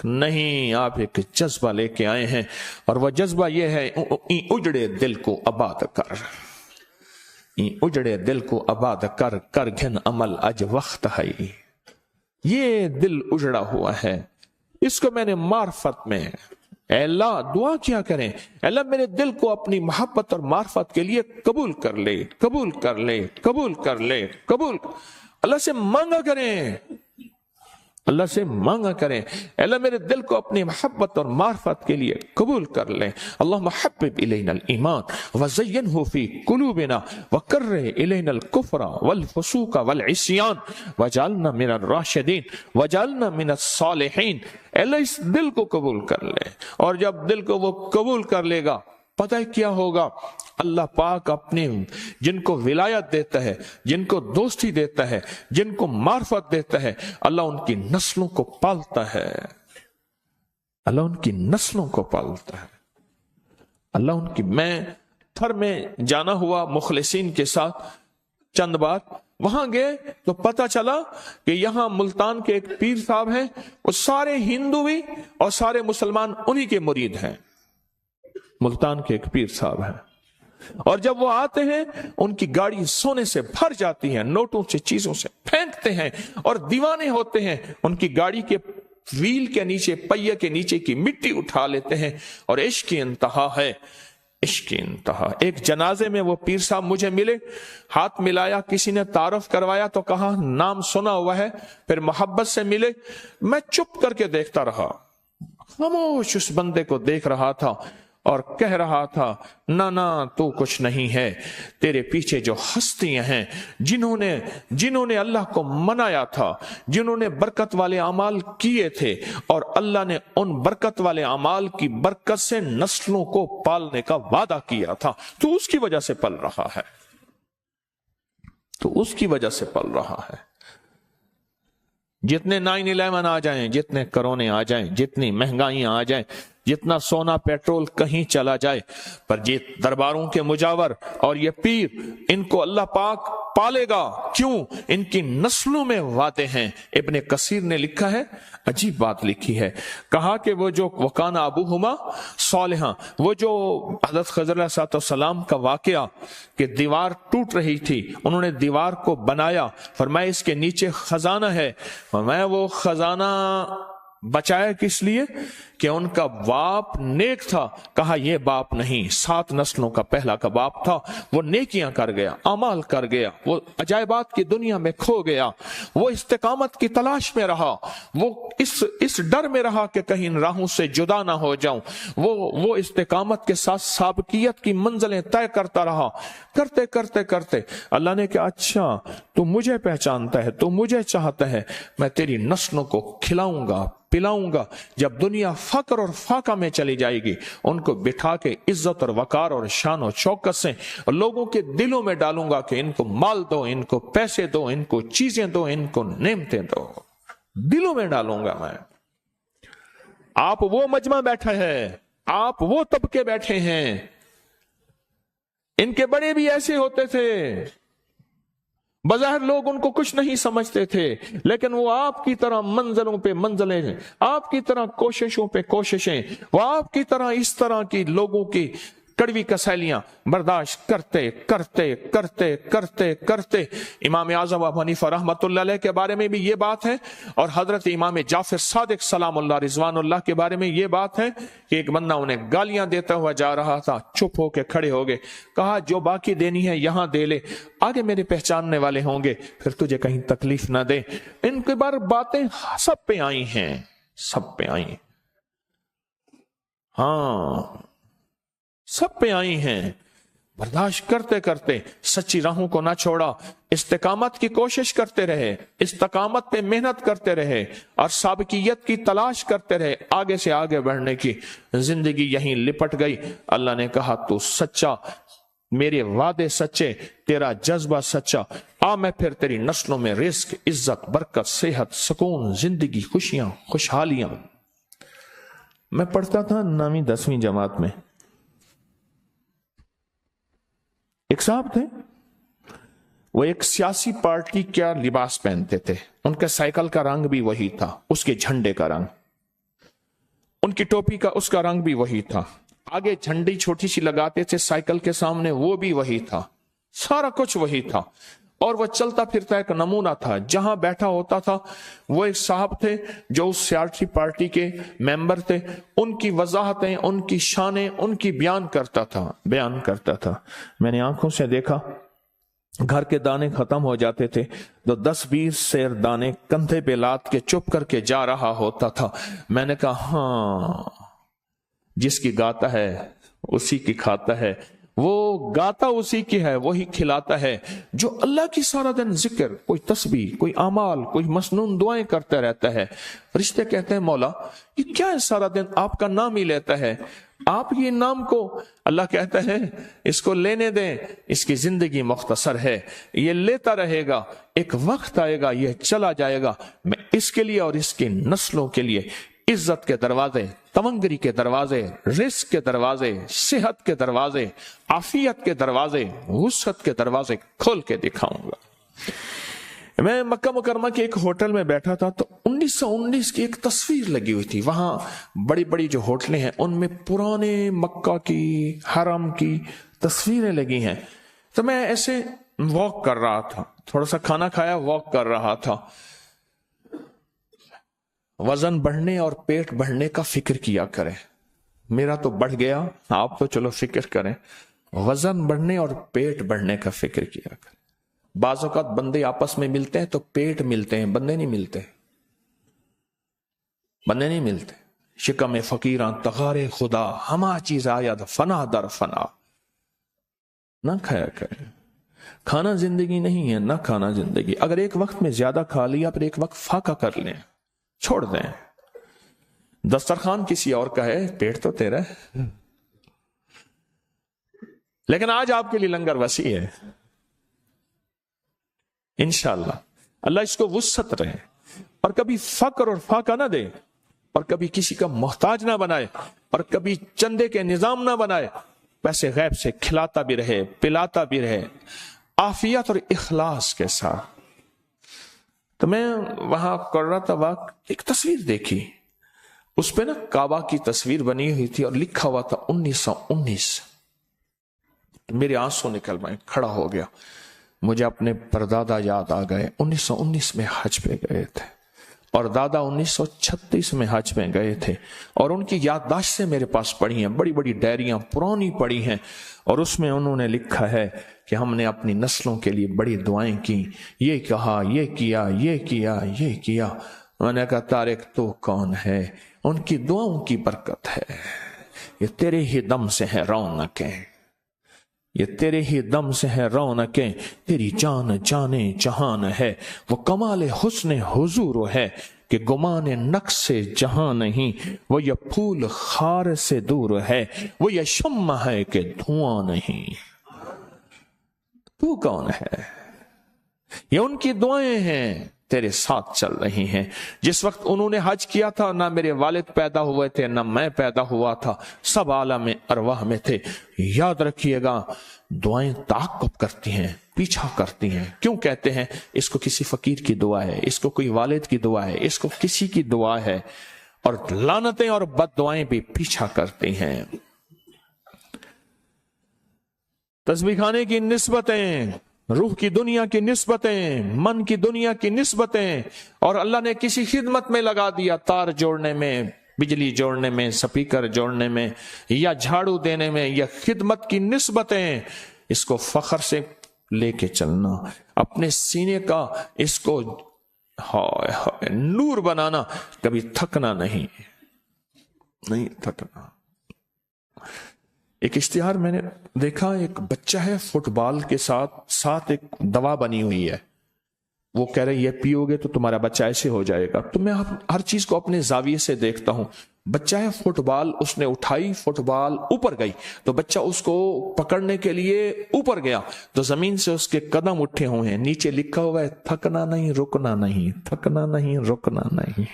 نہیں آپ ایک جذبہ لے کے آئے ہیں، اور وہ جذبہ یہ ہے اجڑے دل کو آباد کر، اجڑے دل کو آباد کر، کر گھن عمل اج وقت ہے، یہ دل اجڑا ہوا ہے، اس کو میں نے معرفت میں، اے اللہ دعا کیا کریں، اے اللہ میرے دل کو اپنی محبت اور معرفت کے لیے قبول کر لے، قبول کر لے، قبول کر لے، قبول۔ اللہ سے مانگا کریں، اللہ سے مانگا کریں، اے اللہ میرے دل کو اپنی محبت اور معرفت کے لیے قبول کر لیں۔ اللہم حبب الینا الایمان وزینہ فی قلوبنا وکرہ الینا الکفر والفسوق والعصیان وجعلنا من الراشدین وجعلنا من الصالحین۔ اے اللہ اس دل کو قبول کر لے، اور جب دل کو وہ قبول کر لے گا پتہ ہے کیا ہوگا؟ اللہ پاک اپنے جن کو ولایت دیتا ہے، جن کو دوستی دیتا ہے، جن کو معرفت دیتا ہے، اللہ ان کی نسلوں کو پالتا ہے، اللہ ان کی نسلوں کو پالتا ہے، اللہ ان کی۔ میں تھر میں جانا ہوا مخلصین کے ساتھ چند بار، وہاں گئے تو پتہ چلا کہ یہاں ملتان کے ایک پیر صاحب ہیں، وہ سارے ہندو بھی اور سارے مسلمان انہی کے مرید ہیں، ملتان کے ایک پیر صاحب ہیں۔ اور جب وہ آتے ہیں ان کی گاڑی سونے سے بھر جاتی ہے، نوٹوں سے چیزوں سے پھینکتے ہیں اور دیوانے ہوتے ہیں، ان کی گاڑی کے ویل کے نیچے، پہیے کے نیچے کی مٹی اٹھا لیتے ہیں، اور عشق کی انتہا ہے، عشق کی انتہا۔ ایک جنازے میں وہ پیر صاحب مجھے ملے، ہاتھ ملایا، کسی نے تعارف کروایا تو کہا نام سنا ہوا ہے، پھر محبت سے ملے، میں چپ کر کے دیکھتا رہا، خاموش اس بندے کو دیکھ رہا تھا اور کہہ رہا تھا نہ تو کچھ نہیں ہے، تیرے پیچھے جو ہستیاں ہیں جنہوں نے اللہ کو منایا تھا، جنہوں نے برکت والے اعمال کیے تھے، اور اللہ نے ان برکت والے اعمال کی برکت سے نسلوں کو پالنے کا وعدہ کیا تھا، تو اس کی وجہ سے پل رہا ہے، تو اس کی وجہ سے پل رہا ہے۔ جتنے 9/11 آ جائیں، جتنے کرونے آ جائیں، جتنی مہنگائیاں آ جائیں، جتنا سونا پیٹرول کہیں چلا جائے، پر یہ درباروں کے مجاور اور یہ پیر، ان کو اللہ پاک پالے گا۔ کیوں؟ ان کی نسلوں میں وعدے ہیں۔ ابن کثیر نے لکھا ہے، عجیب بات لکھی ہے، کہا کہ وہ جو وکان ابوہما صالحا، وہ جو حضرت خضر علیہ السلام کا واقعہ کہ دیوار ٹوٹ رہی تھی، انہوں نے دیوار کو بنایا، فرمایا اس کے نیچے خزانہ ہے، فرمایا وہ خزانہ بچایا کس لیے؟ کہ ان کا باپ نیک تھا، کہا یہ باپ نہیں، 7 نسلوں کا پہلا کا باپ تھا، وہ نیکیاں کر گیا، اعمال کر گیا، وہ عجائبات کی دنیا میں کھو گیا، وہ استقامت کی تلاش میں رہا، وہ اس ڈر میں رہا کہ کہیں ان راہوں سے جدا نہ ہو جاؤں، وہ استقامت کے ساتھ سابقیت کی منزلیں طے کرتا رہا، کرتے کرتے کرتے اللہ نے کہا اچھا تو مجھے پہچانتا ہے، تو مجھے چاہتا ہے، میں تیری نسلوں کو کھلاؤں گا، پلاؤں گا، جب دنیا فقر اور فاقہ میں چلی جائے گی ان کو بٹھا کے عزت اور وقار اور شان و شوکت سے لوگوں کے دلوں میں ڈالوں گا کہ ان کو مال دو، ان کو پیسے دو، ان کو چیزیں دو، ان کو نعمتیں دو، دلوں میں ڈالوں گا میں۔ آپ وہ مجمع بیٹھا ہے، آپ وہ طبقے بیٹھے ہیں، ان کے بڑے بھی ایسے ہوتے تھے، بظاہر لوگ ان کو کچھ نہیں سمجھتے تھے، لیکن وہ آپ کی طرح منزلوں پہ منزلیں، آپ کی طرح کوششوں پہ کوششیں، وہ آپ کی طرح اس طرح کی لوگوں کی کڑوی کسیلیاں برداشت کرتے کرتے کرتے کرتے کرتے امام اعظم ابو حنیفہ رحمۃ اللہ علیہ کے بارے میں بھی یہ بات ہے، اور حضرت امام جعفر صادق سلام اللہ رضوان اللہ کے بارے میں یہ بات ہے کہ ایک بندہ انہیں گالیاں دیتا ہوا جا رہا تھا، چپ ہو کے کھڑے ہو گئے، کہا جو باقی دینی ہے یہاں دے لے، آگے میرے پہچاننے والے ہوں گے، پھر تجھے کہیں تکلیف نہ دے۔ ان کے بار باتیں سب پہ آئی ہیں، سب پہ آئی، ہاں سب پہ آئی ہیں، برداشت کرتے کرتے سچی راہوں کو نہ چھوڑا، استقامت کی کوشش کرتے رہے، استقامت پہ محنت کرتے رہے اور سابقیت کی تلاش کرتے رہے، آگے سے آگے بڑھنے کی زندگی یہیں لپٹ گئی۔ اللہ نے کہا تو سچا، میرے وعدے سچے، تیرا جذبہ سچا، آ میں پھر تیری نسلوں میں رزق، عزت، برکت، صحت، سکون، زندگی، خوشیاں، خوشحالیاں۔ میں پڑھتا تھا 9ویں 10ویں جماعت میں، ایک صاحب تھے، وہ ایک سیاسی پارٹی کا لباس پہنتے تھے، ان کے سائیکل کا رنگ بھی وہی تھا، اس کے جھنڈے کا رنگ، ان کی ٹوپی کا اس کا رنگ بھی وہی تھا، آگے جھنڈی چھوٹی سی لگاتے تھے سائیکل کے سامنے، وہ بھی وہی تھا، سارا کچھ وہی تھا، اور وہ چلتا پھرتا ایک نمونہ تھا. جہاں بیٹھا ہوتا تھا وہ ایک صاحب تھے جو اس سیاسی پارٹی کے ممبر تھے, ان کی وضاحتیں, ان کی شانیں, ان کی بیان کرتا تھا. میں نے آنکھوں سے دیکھا گھر کے دانے ختم ہو جاتے تھے تو 10-20 سیر دانے کندھے پہ لاد کے چپ کر کے جا رہا ہوتا تھا. میں نے کہا ہاں, جس کی گاتا ہے اسی کی کھاتا ہے, وہ گاتا اسی کی ہے وہی کھلاتا ہے. جو اللہ کی سارا دن ذکر, کوئی تسبیح, کوئی اعمال, کوئی مسنون دعائیں کرتا رہتا ہے. فرشتے کہتے ہیں مولا یہ کیا ہے, سارا دن آپ کا نام ہی لیتا ہے, آپ یہ نام کو, اللہ کہتا ہے اس کو لینے دیں, اس کی زندگی مختصر ہے, یہ لیتا رہے گا, ایک وقت آئے گا یہ چلا جائے گا. میں اس کے لیے اور اس کی نسلوں کے لیے عزت کے دروازے, تونگری کے دروازے, رزق کے دروازے, صحت کے دروازے, عافیت کے دروازے, وسعت کے دروازے کھول کے دکھاؤں گا. میں مکہ مکرمہ کے ایک ہوٹل میں بیٹھا تھا تو 1919 کی ایک تصویر لگی ہوئی تھی. وہاں بڑی بڑی جو ہوٹلیں ہیں ان میں پرانے مکہ کی, حرم کی تصویریں لگی ہیں. تو میں ایسے واک کر رہا تھا, تھوڑا سا کھانا کھایا, واک کر رہا تھا. وزن بڑھنے اور پیٹ بڑھنے کا فکر کیا کریں. میرا تو بڑھ گیا, آپ تو چلو فکر کریں. وزن بڑھنے اور پیٹ بڑھنے کا فکر کیا کریں. بعض اوقات بندے آپس میں ملتے ہیں تو پیٹ ملتے ہیں, بندے نہیں ملتے. شکم فقیراں تغار خدا, ہما چیز آید فنا در فنا. نہ کھایا کریں. کھانا زندگی نہیں ہے, نہ کھانا زندگی. اگر ایک وقت میں زیادہ کھا لیا پھر ایک وقت فاقہ کر لیں, چھوڑ دیں. دسترخوان کسی اور کا ہے, پیٹ تو تیرا ہے, لیکن آج آپ کے لیے لنگر وسیع ہے. انشاءاللہ اللہ اس کو وسعت رہے, اور کبھی فقر اور فاقہ نہ دے, اور کبھی کسی کا محتاج نہ بنائے, اور کبھی چندے کے نظام نہ بنائے. پیسے غیب سے کھلاتا بھی رہے, پلاتا بھی رہے, عافیت اور اخلاص کے ساتھ. تو میں وہاں کر رہا تھا, ایک تصویر دیکھی, اس پہ نا کعبہ کی تصویر بنی ہوئی تھی اور لکھا ہوا تھا 1919. میرے آنسو نکل گئے, کھڑا ہو گیا. مجھے اپنے پردادا یاد آ گئے, 1919 میں حج پہ گئے تھے, اور دادا 1936 میں حج میں گئے تھے. اور ان کی یادداشتیں میرے پاس پڑھی ہیں, بڑی بڑی ڈائریاں پرانی پڑھی ہیں, اور اس میں انہوں نے لکھا ہے کہ ہم نے اپنی نسلوں کے لیے بڑی دعائیں کی, یہ کہا, یہ کیا, یہ کیا, یہ کیا. میں نے کہا طارق تو کون ہے, ان کی دعاؤں کی برکت ہے. یہ تیرے ہی دم سے ہے رونقیں, یہ تیرے ہی دم سے ہے رونقیں, تیری جان جانے جہان ہے. وہ کمال حسن حضور ہے کہ گمان نقص سے جہاں نہیں. وہ یہ پھول خار سے دور ہے, وہ یہ شمع ہے کہ دھواں نہیں. تو کون ہے؟ یہ ان کی دعائیں ہیں, تیرے ساتھ چل رہی ہیں. جس وقت انہوں نے حج کیا تھا نہ میرے والد پیدا ہوئے تھے, نہ میں پیدا ہوا تھا, سب عالم ارواح میں تھے. یاد رکھیے گا, دعائیں تعاقب کرتی ہیں, پیچھا کرتی ہیں. کیوں کہتے ہیں اس کو کسی فقیر کی دعا ہے, اس کو کوئی والد کی دعا ہے, اس کو کسی کی دعا ہے, اور لعنتیں اور بد دعائیں بھی پیچھا کرتی ہیں. تسبیح خانے کی نسبتیں, روح کی دنیا کی نسبتیں, من کی دنیا کی نسبتیں, اور اللہ نے کسی خدمت میں لگا دیا, تار جوڑنے میں, بجلی جوڑنے میں, سپیکر جوڑنے میں, یا جھاڑو دینے میں, یا خدمت کی نسبتیں. اس کو فخر سے لے کے چلنا, اپنے سینے کا اس کو نور بنانا, کبھی تھکنا نہیں تھکنا. ایک اشتہار میں نے دیکھا, ایک بچہ ہے فٹ بال کے ساتھ ایک دوا بنی ہوئی ہے, وہ کہہ رہے یہ پیو گے تو تمہارا بچہ ایسے ہو جائے گا. تو میں ہر چیز کو اپنے زاویے سے دیکھتا ہوں. بچہ ہے فٹ بال, اس نے اٹھائی, فٹ بال اوپر گئی, تو بچہ اس کو پکڑنے کے لیے اوپر گیا, تو زمین سے اس کے قدم اٹھے ہوئے ہیں, نیچے لکھا ہوا ہے تھکنا نہیں رکنا نہیں, تھکنا نہیں رکنا نہیں.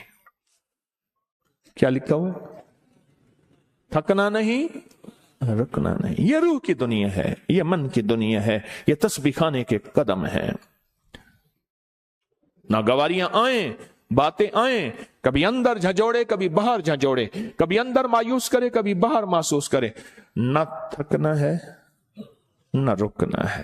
کیا لکھا ہوا ہے؟ تھکنا نہیں رکنا نہیں. یہ روح کی دنیا ہے, یہ من کی دنیا ہے, یہ تسبیح خانے کے قدم ہیں. ناگواریاں آئیں, باتیں آئیں, کبھی اندر جھنجھوڑے کبھی باہر جھنجھوڑے, کبھی اندر مایوس کرے کبھی باہر محسوس کرے. نہ تھکنا ہے نہ رکنا ہے.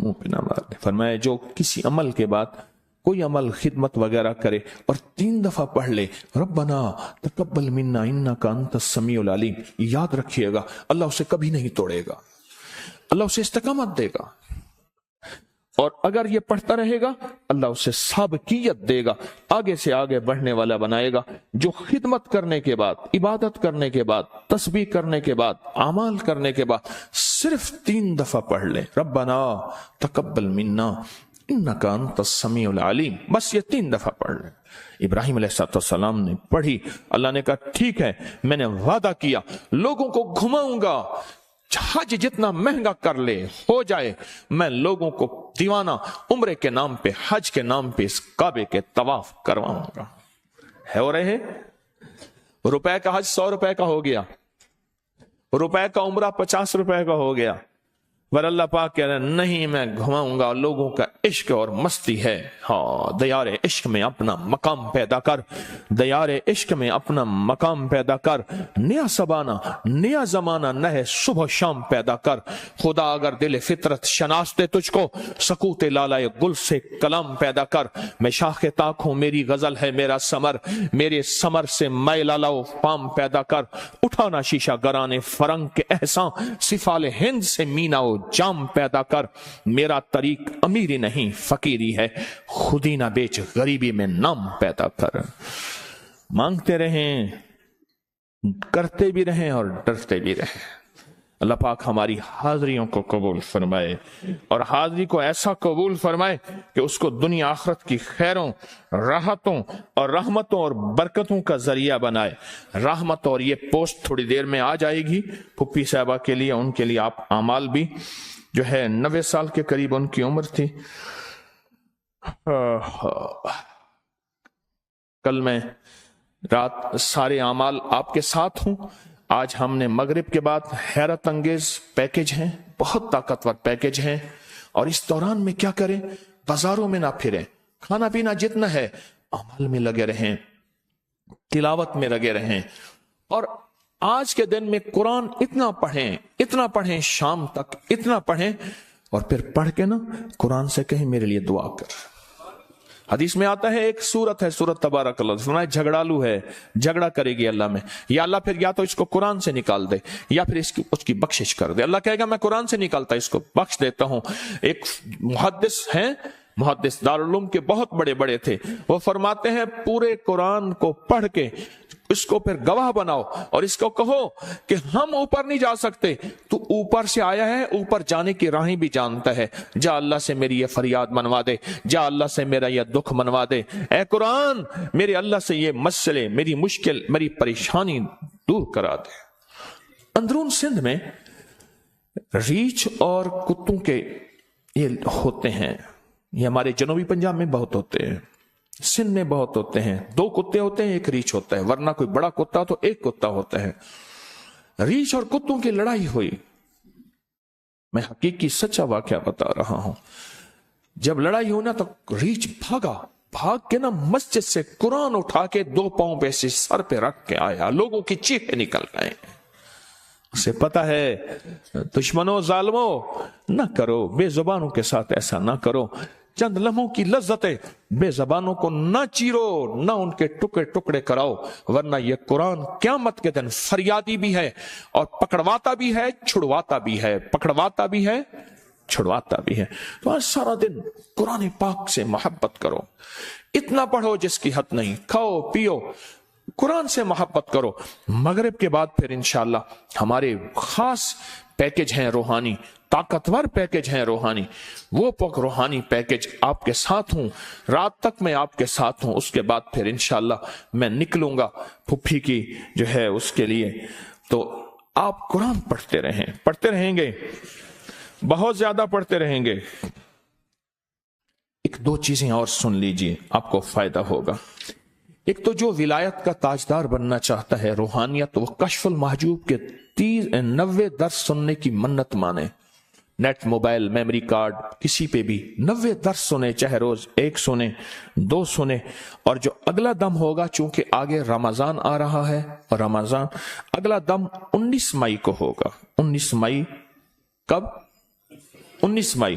منہ پہ نہ مار دے۔ فرمایا جو کسی عمل کے بعد کوئی عمل خدمت وغیرہ کرے اور 3 دفعہ پڑھ لے ربنا تقبل منا انک انت السمیع العلیم، یاد رکھیے گا اللہ اسے کبھی نہیں توڑے گا، اللہ اسے استقامت دے گا، اور اگر یہ پڑھتا رہے گا اللہ اسے سابقیت دے گا، آگے سے آگے بڑھنے والا بنائے گا۔ جو خدمت کرنے کے بعد، عبادت کرنے کے بعد، تسبیح کرنے کے بعد، اعمال کرنے کے بعد صرف 3 دفعہ پڑھ لے ربنا تقبل منا انک انت السمیع العلیم، بس یہ 3 دفعہ پڑھ لیں۔ ابراہیم علیہ السلام نے پڑھی، اللہ نے کہا ٹھیک ہے، میں نے وعدہ کیا لوگوں کو گھماؤں گا، حج جتنا مہنگا کر لے ہو جائے، میں لوگوں کو دیوانہ عمرے کے نام پہ، حج کے نام پہ اس کعبے کے طواف کرواؤں گا۔ ہے ہو رہے روپے کا حج 100 روپے کا ہو گیا، روپے کا عمرہ 50 روپے کا ہو گیا، پر اللہ پاک کہہ رہے ہیں نہیں میں گھماؤں گا، لوگوں کا عشق اور مستی ہے۔ ہاں دیار عشق میں اپنا مقام پیدا کر، دیار عشق میں اپنا مقام پیدا کر، نیا سبانہ نیا زمانہ نئے صبح و شام پیدا کر۔ خدا اگر دل فطرت شناس دے تجھ کو، سکوت لالائے گل سے کلام پیدا کر۔ میں شاخ طاق ہوں میری غزل ہے میرا سمر، میرے سمر سے میں لالاؤ فام پیدا کر۔ اٹھانا شیشہ گرانے فرنگ کے احسان، سفال ہند سے مینا جام پیدا کر۔ میرا طریق امیری نہیں فقیری ہے، خودی نہ بیچ غریبی میں نام پیدا کر۔ مانگتے رہیں، کرتے بھی رہیں اور ڈرتے بھی رہیں۔ اللہ پاک ہماری حاضریوں کو قبول فرمائے، اور حاضری کو ایسا قبول فرمائے کہ اس کو دنیا آخرت کی خیروں، راحتوں اور رحمتوں اور برکتوں کا ذریعہ بنائے۔ رحمت، اور یہ پوسٹ تھوڑی دیر میں آ جائے گی پھپھی صاحبہ کے لیے، ان کے لیے آپ اعمال بھی، جو ہے 90 سال کے قریب ان کی عمر تھی۔ کل میں رات سارے اعمال آپ کے ساتھ ہوں۔ آج ہم نے مغرب کے بعد حیرت انگیز پیکج ہیں، بہت طاقتور پیکج ہیں، اور اس دوران میں کیا کریں؟ بازاروں میں نہ پھریں، کھانا پینا جتنا ہے عمل میں لگے رہیں، تلاوت میں لگے رہیں، اور آج کے دن میں قرآن اتنا پڑھیں شام تک، اتنا پڑھیں، اور پھر پڑھ کے نا قرآن سے کہیں میرے لیے دعا کر۔ حدیث میں آتا ہے ایک سورت ہے، سورت تبارک اللہ، فرمایا جھگڑالو ہے، جھگڑا کرے گی اللہ میں، یا اللہ پھر یا تو اس کو قرآن سے نکال دے یا پھر اس کی بخشش کر دے۔ اللہ کہے گا میں قرآن سے نکالتا اس کو بخش دیتا ہوں۔ ایک محدث ہیں، محدث دارالعلوم کے بہت بڑے بڑے تھے، وہ فرماتے ہیں پورے قرآن کو پڑھ کے اس کو پھر گواہ بناؤ اور اس کو کہو کہ ہم اوپر نہیں جا سکتے، تو اوپر سے آیا ہے، اوپر جانے کی راہیں بھی جانتا ہے، جا اللہ سے میری یہ فریاد منوا دے، جا اللہ سے میرا یہ دکھ منوا دے، اے قرآن میرے اللہ سے یہ مسئلے، میری مشکل، میری پریشانی دور کرا دے۔ اندرون سندھ میں ریچھ اور کتوں کے یہ ہوتے ہیں، یہ ہمارے جنوبی پنجاب میں بہت ہوتے ہیں، سندھ میں بہت ہوتے ہیں۔ 2 کتے ہوتے ہیں، ایک ریچھ ہوتا ہے، ورنہ کوئی بڑا کتا تو ایک کتا ہوتا ہے۔ ریچھ اور کتوں کی لڑائی ہوئی، میں حقیقی سچا واقعہ بتا رہا ہوں۔ جب لڑائی ہوئی نا تو ریچھ بھاگ کے نا مسجد سے قرآن اٹھا کے 2 پاؤں پہ سے سر پہ رکھ کے آیا، لوگوں کی چیخیں نکل گئے۔ اسے پتا ہے دشمنوں، ظالموں نہ کرو، بے زبانوں کے ساتھ ایسا نہ کرو، چند لمحوں کی لذتیں، بے زبانوں کو نہ چیرو، نہ ان کے ٹکڑے ٹکڑے کراؤ، ورنہ یہ قرآن قیامت کے دن فریادی بھی ہے اور پکڑواتا بھی ہے، چھڑواتا بھی ہے، پکڑواتا بھی ہے، چھڑواتا بھی ہے۔ تو آج سارا دن قرآن پاک سے محبت کرو، اتنا پڑھو جس کی حد نہیں، کھاؤ پیو، قرآن سے محبت کرو۔ مغرب کے بعد پھر انشاءاللہ ہمارے خاص پیکج ہیں روحانی، طاقتور پیکج ہیں روحانی، وہ روحانی پیکج آپ کے ساتھ ہوں، رات تک میں آپ کے ساتھ ہوں، اس کے بعد پھر انشاءاللہ میں نکلوں گا پھپھی کی جو ہے اس کے لیے۔ تو آپ قرآن پڑھتے رہیں گے، بہت زیادہ پڑھتے رہیں گے۔ 1-2 چیزیں اور سن لیجئے، آپ کو فائدہ ہوگا۔ ایک تو جو ولایت کا تاجدار بننا چاہتا ہے، روحانیت، وہ کشف المحجوب کے 90 درس سننے کی منت مانے، نیٹ، موبائل، میموری کارڈ، کسی پہ بھی 90 درس سنے، چاہے روز 1 سنے، 2 سنے، اور جو اگلا دم ہوگا، چونکہ آگے رمضان آ رہا ہے، اور رمضان اگلا دم 19 مئی کو ہوگا۔ 19 مئی کب؟ 19 مئی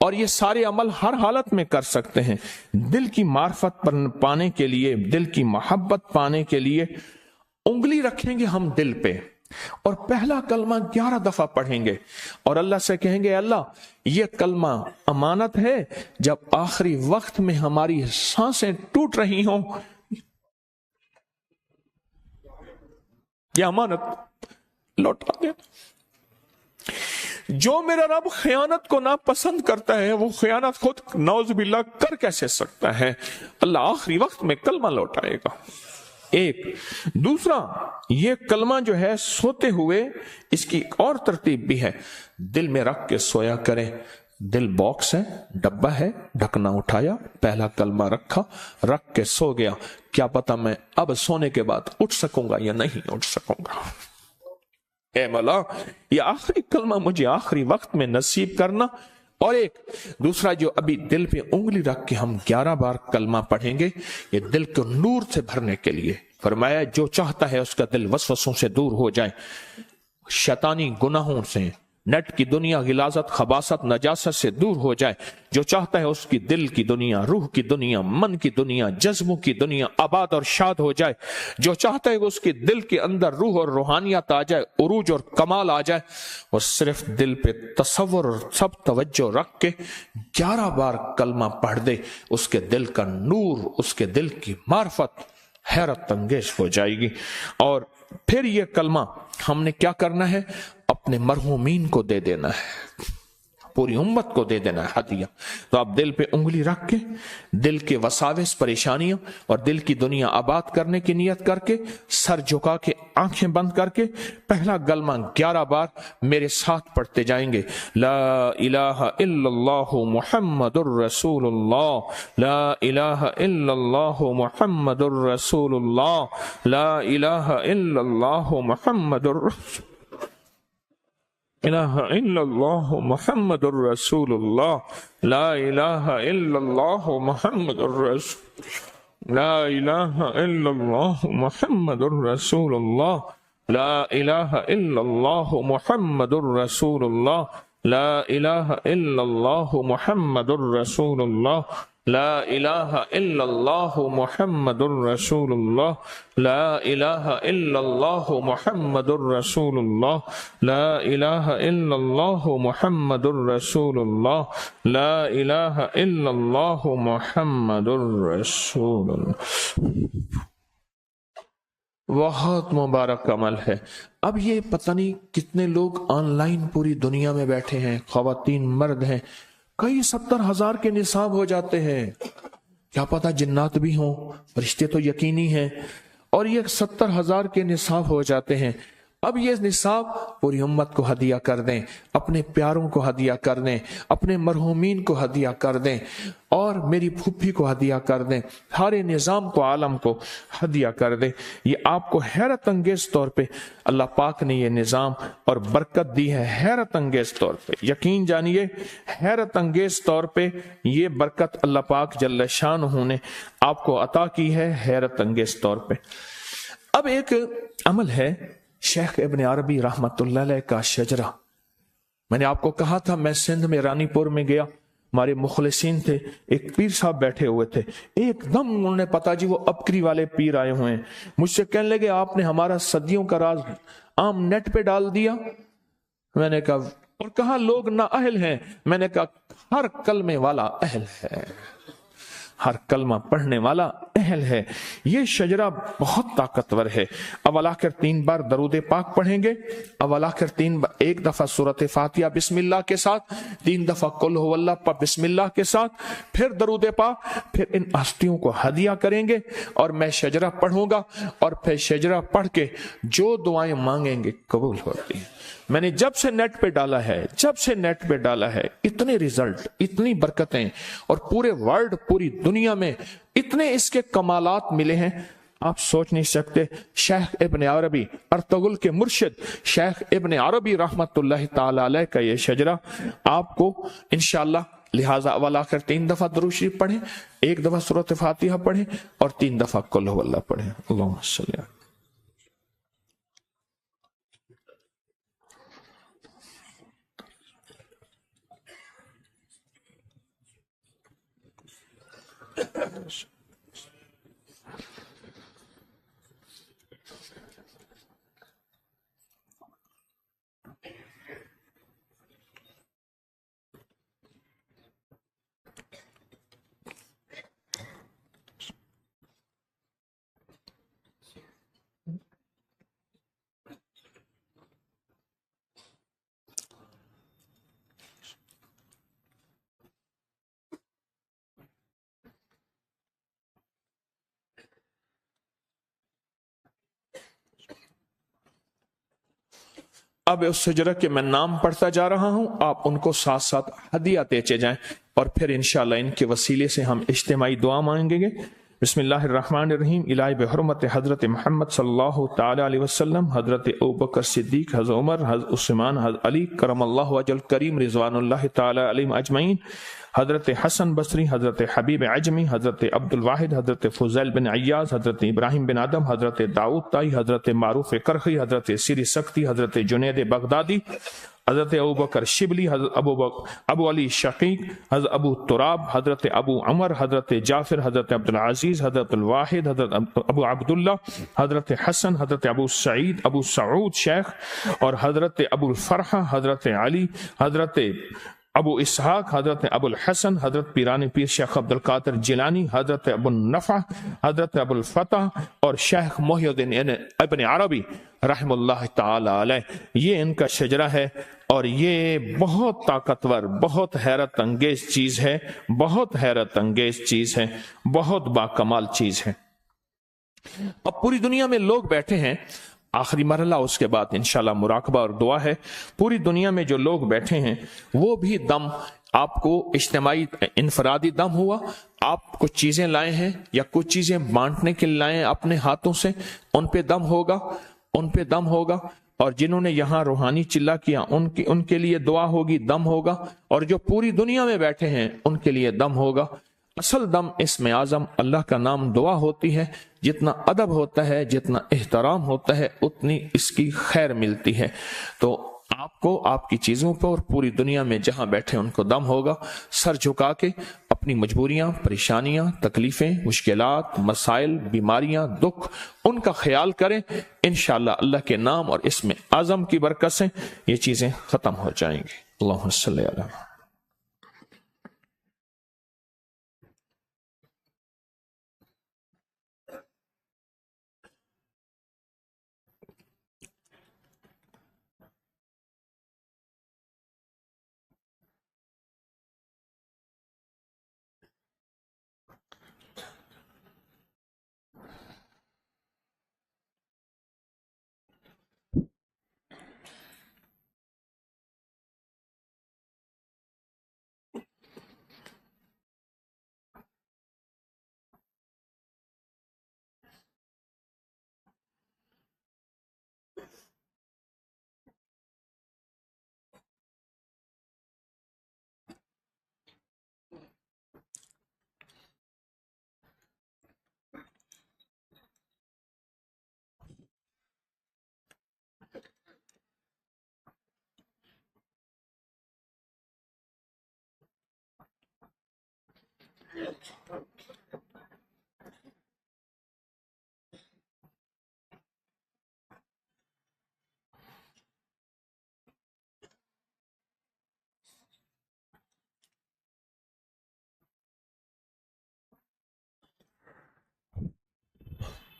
اور یہ سارے عمل ہر حالت میں کر سکتے ہیں۔ دل کی معرفت پانے کے لیے، دل کی محبت پانے کے لیے انگلی رکھیں گے ہم دل پہ اور پہلا کلمہ 11 دفعہ پڑھیں گے اور اللہ سے کہیں گے اللہ یہ کلمہ امانت ہے، جب آخری وقت میں ہماری سانسیں ٹوٹ رہی ہوں یہ امانت لوٹا دے۔ جو میرا رب خیانت کو ناپسند کرتا ہے وہ خیانت خود نعوذ باللہ کر کیسے سکتا ہے؟ اللہ آخری وقت میں کلمہ لوٹائے گا۔ ایک دوسرا، یہ کلمہ جو ہے سوتے ہوئے اس کی ایک اور ترتیب بھی ہے، دل میں رکھ کے سویا کریں۔ دل باکس ہے، ڈبہ ہے، ڈھکنا اٹھایا، پہلا کلمہ رکھا، رکھ کے سو گیا، کیا پتا میں اب سونے کے بعد اٹھ سکوں گا یا نہیں اٹھ سکوں گا۔ اے مولا یہ آخری کلمہ مجھے آخری وقت میں نصیب کرنا۔ اور ایک دوسرا جو ابھی دل پہ انگلی رکھ کے ہم 11 بار کلمہ پڑھیں گے، یہ دل کو نور سے بھرنے کے لیے۔ فرمایا جو چاہتا ہے اس کا دل وسوسوں سے دور ہو جائے، شیطانی گناہوں سے، نیٹ کی دنیا، غلاظت، خباثت، نجاست سے دور ہو جائے، جو چاہتا ہے اس کی دل کی دنیا، روح کی دنیا، من کی دنیا، جذبوں کی دنیا آباد اور شاد ہو جائے، جو چاہتا ہے کہ اس کی دل کے اندر روح اور روحانیت آ جائے، عروج اور کمال آ جائے، اور صرف دل پہ تصور اور سب توجہ رکھ کے 11 بار کلمہ پڑھ دے، اس کے دل کا نور، اس کے دل کی معرفت حیرت انگیز ہو جائے گی۔ اور پھر یہ کلمہ ہم نے کیا کرنا ہے؟ اپنے مرحومین کو دے دینا ہے، پوری امت کو دے دینا ہے ہدیہ۔ تو آپ دل پہ انگلی رکھ کے دل کے وساوس، پریشانیوں اور دل کی دنیا آباد کرنے کی نیت کر کے، سر جھکا کے آنکھیں بند کر کے پہلا کلمہ 11 بار میرے ساتھ پڑھتے جائیں گے۔ لا الہ الا اللہ محمد الرسول اللہ، لا الہ الا اللہ محمد الرسول اللہ، لا الہ الا اللہ محمد الرسول الہ الا اللہ محمد الرسول اللہ، لا الہ الا اللہ محمد الرسول، لا الہ الا اللہ محمد الرسول اللہ، لا الہ الا اللہ محمد الرسول اللہ، لا الہ الا اللہ محمد الرسول اللہ، لا الہ الا اللہ محمد الرسول اللہ، لا الہ الا اللہ محمد الرسول اللہ، لا الہ الا اللہ محمد الرسول اللہ، لا الہ الا اللہ محمد الرسول اللہ۔ بہت مبارک عمل ہے۔ اب یہ پتہ نہیں کتنے لوگ آن لائن پوری دنیا میں بیٹھے ہیں، خواتین مرد ہیں، کئی 70,000 کے نصاب ہو جاتے ہیں، کیا پتا جنات بھی ہوں، رشتے تو یقینی ہیں، اور یہ 70,000 کے نصاب ہو جاتے ہیں۔ اب یہ نصاب پوری امت کو ہدیہ کر دیں، اپنے پیاروں کو ہدیہ کر دیں، اپنے مرحومین کو ہدیہ کر دیں، اور میری پھوپھی کو ہدیہ کر دیں، سارے نظام کو، عالم کو ہدیہ کر دیں۔ یہ آپ کو حیرت انگیز طور پہ اللہ پاک نے یہ نظام اور برکت دی ہے، حیرت انگیز طور پہ، یقین جانیے حیرت انگیز طور پہ یہ برکت اللہ پاک جل شانہ نے آپ کو عطا کی ہے، حیرت انگیز طور پہ۔ اب ایک عمل ہے شیخ ابن عربی رحمت اللہ علیہ کا شجرہ۔ میں نے آپ کو کہا تھا میں سندھ میں رانی پور میں گیا، ہمارے مخلصین تھے، ایک پیر صاحب بیٹھے ہوئے تھے، ایک دم انہوں نے پتا جی وہ ابکری والے پیر آئے ہوئے ہیں، مجھ سے کہنے لگے آپ نے ہمارا صدیوں کا راز عام نیٹ پہ ڈال دیا۔ میں نے کہا اور کہا لوگ نا اہل ہیں، میں نے کہا ہر کلمے والا اہل ہے، ہر کلمہ پڑھنے والا اہل ہے۔ یہ شجرہ بہت طاقتور ہے۔ اول آخر 3 بار درود پاک پڑھیں گے، اول آخر 3 بار، ایک دفعہ سورۃ فاتحہ بسم اللہ کے ساتھ، 3 دفعہ قل هو اللہ بسم اللہ کے ساتھ، پھر درود پاک، پھر ان ہستیوں کو ہدیہ کریں گے، اور میں شجرہ پڑھوں گا، اور پھر شجرہ پڑھ کے جو دعائیں مانگیں گے قبول ہوتی ہیں۔ میں نے جب سے نیٹ پہ ڈالا ہے اتنے ریزلٹ، اتنی برکتیں، اور پورے ورلڈ، پوری دنیا میں اتنے اس کے کمالات ملے ہیں آپ سوچ نہیں سکتے۔ شیخ ابن عربی، ارطغرل کے مرشد شیخ ابن عربی رحمت اللہ تعالی علیہ کا یہ شجرہ آپ کو انشاءاللہ، لہٰذا اول آخر 3 دفعہ درود شریف پڑھیں، 1 دفعہ سورۃ فاتحہ پڑھیں، اور 3 دفعہ قل هو اللہ پڑھیں۔ اللہم صلی اللہ۔ اب اس شجرہ کے میں نام پڑھتا جا رہا ہوں، آپ ان کو ساتھ ساتھ ہدیہ دیتے جائیں، اور پھر انشاءاللہ ان کے وسیلے سے ہم اجتماعی دعا مانگیں گے۔ بسم اللہ الرحمن الرحیم۔ الہی بحرمت حضرت محمد صلی اللہ تعالی علیہ وسلم، حضرت ابوبکر صدیق، حضرت عمر، حضرت عثمان، حضرت علی کرم اللہ وجہ الکریم رضوان اللہ تعالی علیہم اجمعین، حضرت حسن بصری، حضرت حبیب عجمی، حضرت عبد الواحد، حضرت فضیل بن عیاض، حضرت ابراہیم بن آدم، حضرت داؤد طائی، حضرت معروف کرخی، حضرت سری سختی، حضرت جنید بغدادی، حضرت ابوبکر شبلی، حضرت ابو علی شقیق، حضرت ابو تراب، حضرت ابو عمر، حضرت جعفر، حضرت عبد العزیز، حضرت الواحد، حضرت ابو عبداللہ، حضرت حسن، حضرت ابو سعید، ابو سعود شیخ، اور حضرت ابو الفرحہ، حضرت علی، حضرت ابو اسحاق، حضرت ابو الحسن، حضرت پیران پیر شیخ عبد القادر جیلانی، حضرت ابو النفع، حضرت ابو الفتح، اور شیخ محی الدین ابن عربی رحم اللہ تعالی علیہ۔ یہ ان کا شجرہ ہے، اور یہ بہت طاقتور، بہت حیرت انگیز چیز ہے، بہت حیرت انگیز چیز ہے، بہت باکمال چیز ہے۔ اب پوری دنیا میں لوگ بیٹھے ہیں، آخری مرحلہ اس کے بعد انشاءاللہ مراقبہ اور دعا ہے۔ پوری دنیا میں جو لوگ بیٹھے ہیں وہ بھی دم، آپ کو اجتماعی انفرادی دم ہوا، آپ کچھ چیزیں لائے ہیں یا کچھ چیزیں بانٹنے کے لیے لائے ہیں اپنے ہاتھوں سے، ان پہ دم ہوگا، ان پہ دم ہوگا، اور جنہوں نے یہاں روحانی چلہ کیا ان کے لیے دعا ہوگی، دم ہوگا، اور جو پوری دنیا میں بیٹھے ہیں ان کے لیے دم ہوگا۔ اصل دم اسم اعظم اللہ کا نام دعا ہوتی ہے، جتنا ادب ہوتا ہے، جتنا احترام ہوتا ہے، اتنی اس کی خیر ملتی ہے۔ تو آپ کو آپ کی چیزوں پر اور پوری دنیا میں جہاں بیٹھے ان کو دم ہوگا۔ سر جھکا کے اپنی مجبوریاں، پریشانیاں، تکلیفیں، مشکلات، مسائل، بیماریاں، دکھ، ان کا خیال کریں، انشاءاللہ اللہ کے نام اور اسم اعظم کی برکت سے یہ چیزیں ختم ہو جائیں گی۔ اللہم صلی علی محمد۔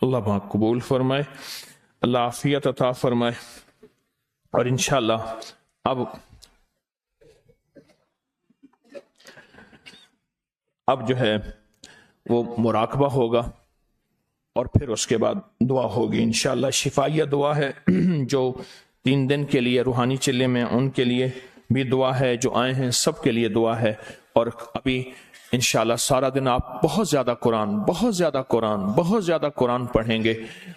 اللہ پاک قبول فرمائے، اللہ عافیت عطا فرمائے، اور انشاءاللہ اب جو ہے وہ مراقبہ ہوگا، اور پھر اس کے بعد دعا ہوگی انشاءاللہ۔ شفائیہ دعا ہے، جو 3 دن کے لیے روحانی چلے میں ان کے لیے بھی دعا ہے، جو آئے ہیں سب کے لیے دعا ہے، اور ابھی انشاءاللہ سارا دن آپ بہت زیادہ قرآن پڑھیں گے،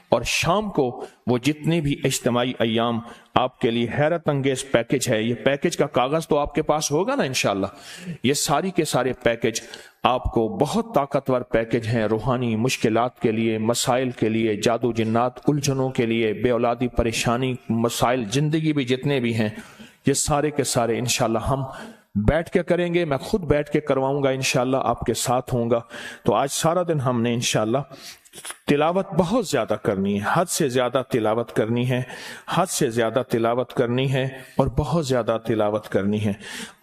اور شام کو وہ جتنے بھی اجتماعی ایام آپ کے لیے حیرت انگیز پیکج ہے، یہ پیکج کا کاغذ تو آپ کے پاس ہوگا نا انشاءاللہ، یہ ساری کے سارے پیکج آپ کو بہت طاقتور پیکج ہیں، روحانی مشکلات کے لیے، مسائل کے لیے، جادو جنات الجھنوں کے لیے، بے اولادی پریشانی، مسائل زندگی بھی جتنے بھی ہیں، یہ سارے کے سارے انشاءاللہ ہم بیٹھ کے کریں گے، میں خود بیٹھ کے کرواؤں گا انشاءاللہ، آپ کے ساتھ ہوں گا۔ تو آج سارا دن ہم نے انشاءاللہ تلاوت بہت زیادہ کرنی ہے، حد سے زیادہ تلاوت کرنی ہے، حد سے زیادہ تلاوت کرنی ہے اور بہت زیادہ تلاوت کرنی ہے۔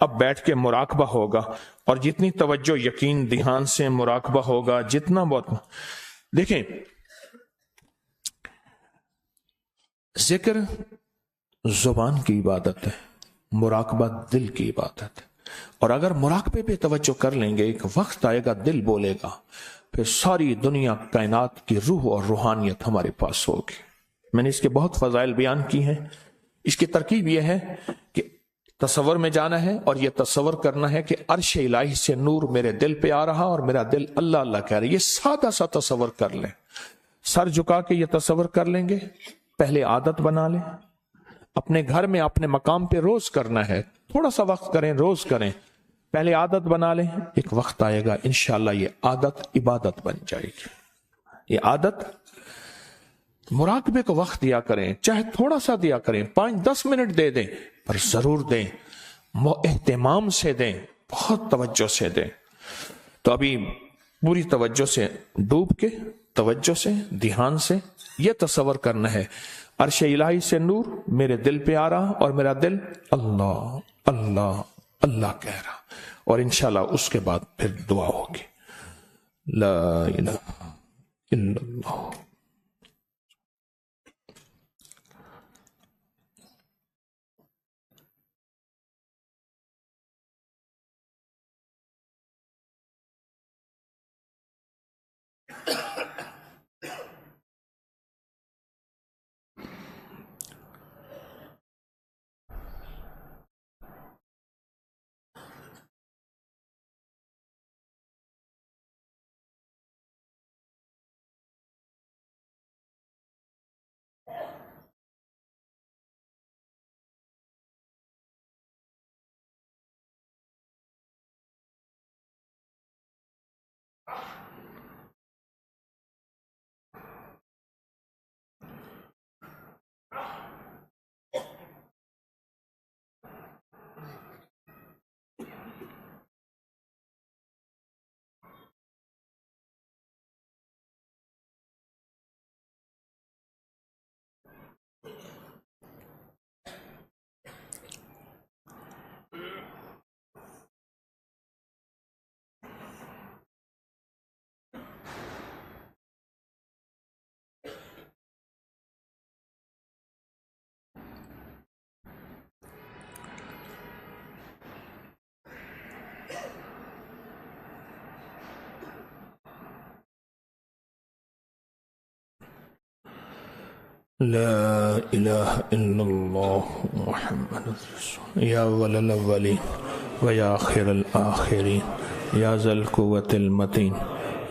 اب بیٹھ کے مراقبہ ہوگا، اور جتنی توجہ یقین دھیان سے مراقبہ ہوگا، جتنا بہت دیکھیں، ذکر زبان کی عبادت ہے، مراقبہ دل کی عبادت ہے، اور اگر مراقبے پہ توجہ کر لیں گے، ایک وقت آئے گا دل بولے گا، پھر ساری دنیا کائنات کی روح اور روحانیت ہمارے پاس ہوگی۔ میں نے اس کے بہت فضائل بیان کی ہیں۔ اس کی ترکیب یہ ہے کہ تصور میں جانا ہے، اور یہ تصور کرنا ہے کہ عرش الہی سے نور میرے دل پہ آ رہا اور میرا دل اللہ اللہ کہہ رہا ہے۔ یہ سادہ سا تصور کر لیں، سر جھکا کے یہ تصور کر لیں گے، پہلے عادت بنا لیں، اپنے گھر میں اپنے مقام پہ روز کرنا ہے، تھوڑا سا وقت کریں، روز کریں، پہلے عادت بنا لیں، ایک وقت آئے گا انشاءاللہ یہ عادت عبادت بن جائے گی۔ یہ عادت مراقبے کو وقت دیا کریں، چاہے تھوڑا سا دیا کریں، 5-10 منٹ دے دیں، پر ضرور دیں، اہتمام سے دیں، بہت توجہ سے دیں۔ تو ابھی پوری توجہ سے ڈوب کے، توجہ سے، دھیان سے یہ تصور کرنا ہے، عرش الہی سے نور میرے دل پہ آ رہا اور میرا دل اللہ اللہ اللہ کہہ رہا، اور انشاءاللہ اس کے بعد پھر دعا ہوگی، لا الہ الا اللہ۔ لا الہ الا اللہ محمد رسول یا اول الاولین و یا آخر الآخرین یا ذا القوة المتین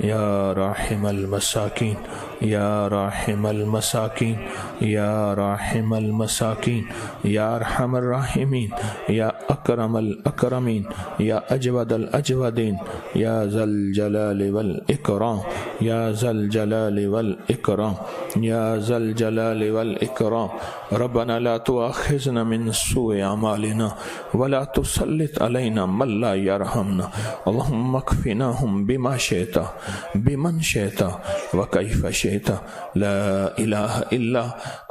یا راحم المساکین یا راحم المساکین یا راحم المساکین یا ارحم الراحمین یا اکرم الاکرمین یا اجود الاجودین یا ذا الجلال والاکرام یا ذا الجلال والاکرام یا ذا الجلال والاکرام ربنا لا تؤاخذنا من سوء اعمالنا ولا تسلط علينا من لا يرحمنا اللهم اكفناهم بما شئت بمن شئت وكيف شئت لا اله الا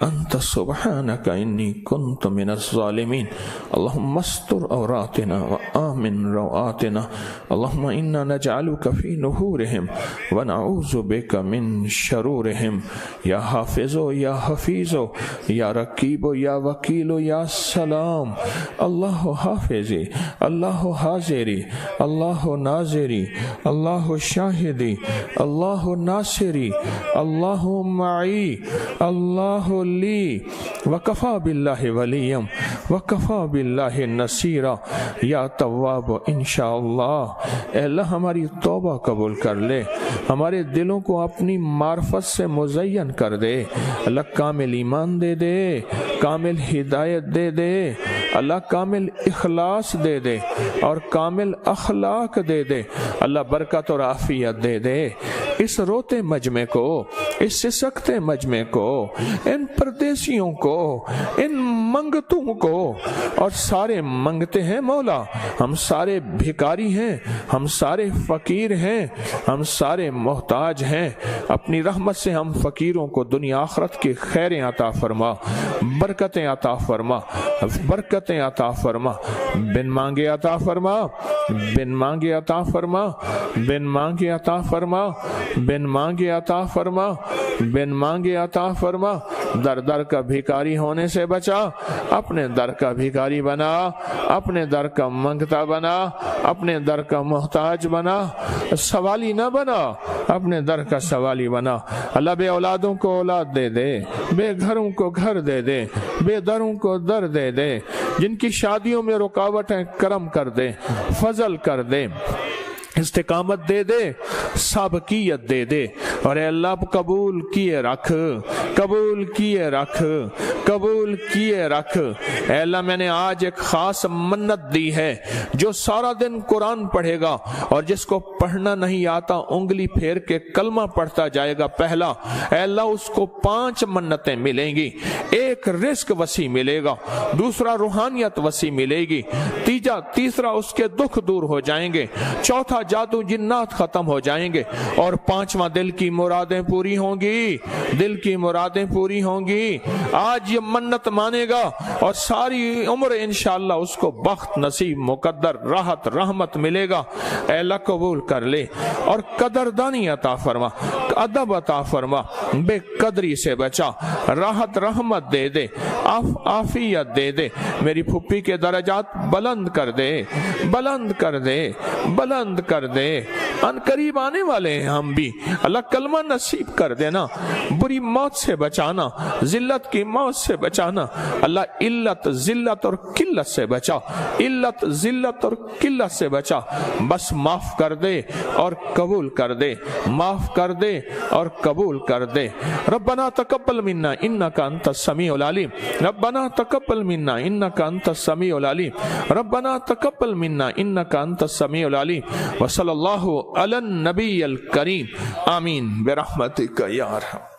انت سبحانك اني كنت من الظالمين اللهم استر عوراتنا وآمن روآتنا اللهم انا نجعلك في نحورهم ونعوذ بك من شرورهم یا حافظ یا حفیظ یا رقیب یا وکیل یا سلام اللہ حافظی اللہ حاضری اللہ ناظری اللہ شاہدی اللہ ناصری اللہ معی اللہ لی وکفا باللہ ولیم وکفا باللہ نصیرا یا تواب انشاءاللہ۔ اے اللہ ہماری توبہ قبول کر لے، ہمارے دلوں کو اپنی معرفت سے مزین کر دے، اللہ کامل ایمان دے دے، کامل ہدایت دے دے، اللہ کامل اخلاص دے دے اور کامل اخلاق دے دے، اللہ برکت اور عافیت دے دے۔ اس روتے مجمع کو، اس سسکتے مجمع کو، ان پردیسیوں کو، ان منگتوں کو، اور سارے منگتے ہیں مولا، ہم سارے بھکاری ہیں، ہم سارے فقیر ہیں، ہم سارے محتاج ہیں، اپنی رحمت سے ہم فقیروں کو دنیا آخرت کی خیریں عطا فرما، برکتیں عطا فرما، برکتیں عطا فرما، بن مانگے عطا فرما، بن مانگے عطا فرما، بن مانگے عطا فرما، بن مانگے عطا فرما، بن مانگے عطا فرما، در در کا بھیکاری ہونے سے بچا، اپنے در کا بھیکاری بنا، اپنے در کا منگتا بنا، اپنے در کا محتاج بنا، سوالی نہ بنا، اپنے در کا سوالی بنا۔ اللہ بے اولادوں کو اولاد دے دے، بے گھروں کو گھر دے دے، بے دروں کو در دے دے، جن کی شادیوں میں رکاوٹیں کرم کر دے، فضل کر دے، استقامت دے دے، سابقیت دے دے، اور اے اللہ قبول کیے رکھ، قبول کیے رکھ، قبول کیے رکھ۔ اے اللہ میں نے آج ایک خاص منت دی ہے، جو سارا دن قرآن پڑھے گا اور جس کو پڑھنا نہیں آتا انگلی پھیر کے کلمہ پڑھتا جائے گا پہلا، اے اللہ اس کو 5 منتیں ملیں گی۔ ایک رزق وسیع ملے گا، دوسرا روحانیت وسیع ملے گی، تیسرا اس کے دکھ دور ہو جائیں گے، چوتھا جادو جنات ختم ہو جائیں گے، اور 5واں دل کی مرادیں پوری ہوں گی، دل کی مرادیں پوری ہوں گی۔ آج یہ منت مانے گا اور ساری عمر انشاءاللہ اس کو بخت نصیب مقدر راحت رحمت ملے گا۔ اے اللہ قبول کر لے، اور قدردانی عطا فرما، ادب عطا فرما، بے قدری سے بچا، راحت رحمت دے دے، عافیت دے دے، میری پھپھی کے درجات بلند کر دے، بلند کر دے، بلند کر دے، ان قریب آنے والے ہیں ہم بھی، اللہ کلمہ نصیب کر دینا، بری موت سے بچانا، ذلت کی موت سے بچانا، اللہ علت ذلت اور قلت سے بچا، علت ذلت اور قلت سے بچا، بس معاف کر دے اور قبول کر دے، معاف کر دے اور قبول کر دے۔ ربنا تقبل منا انک انت السمیع العلیم، ربنا تقبل منا انک انت السمیع العلیم، ربنا تقبل منا انک انت السمیع العلیم، وصلی اللہ علی النبی الکریم، آمین برحمتک یا ارحم۔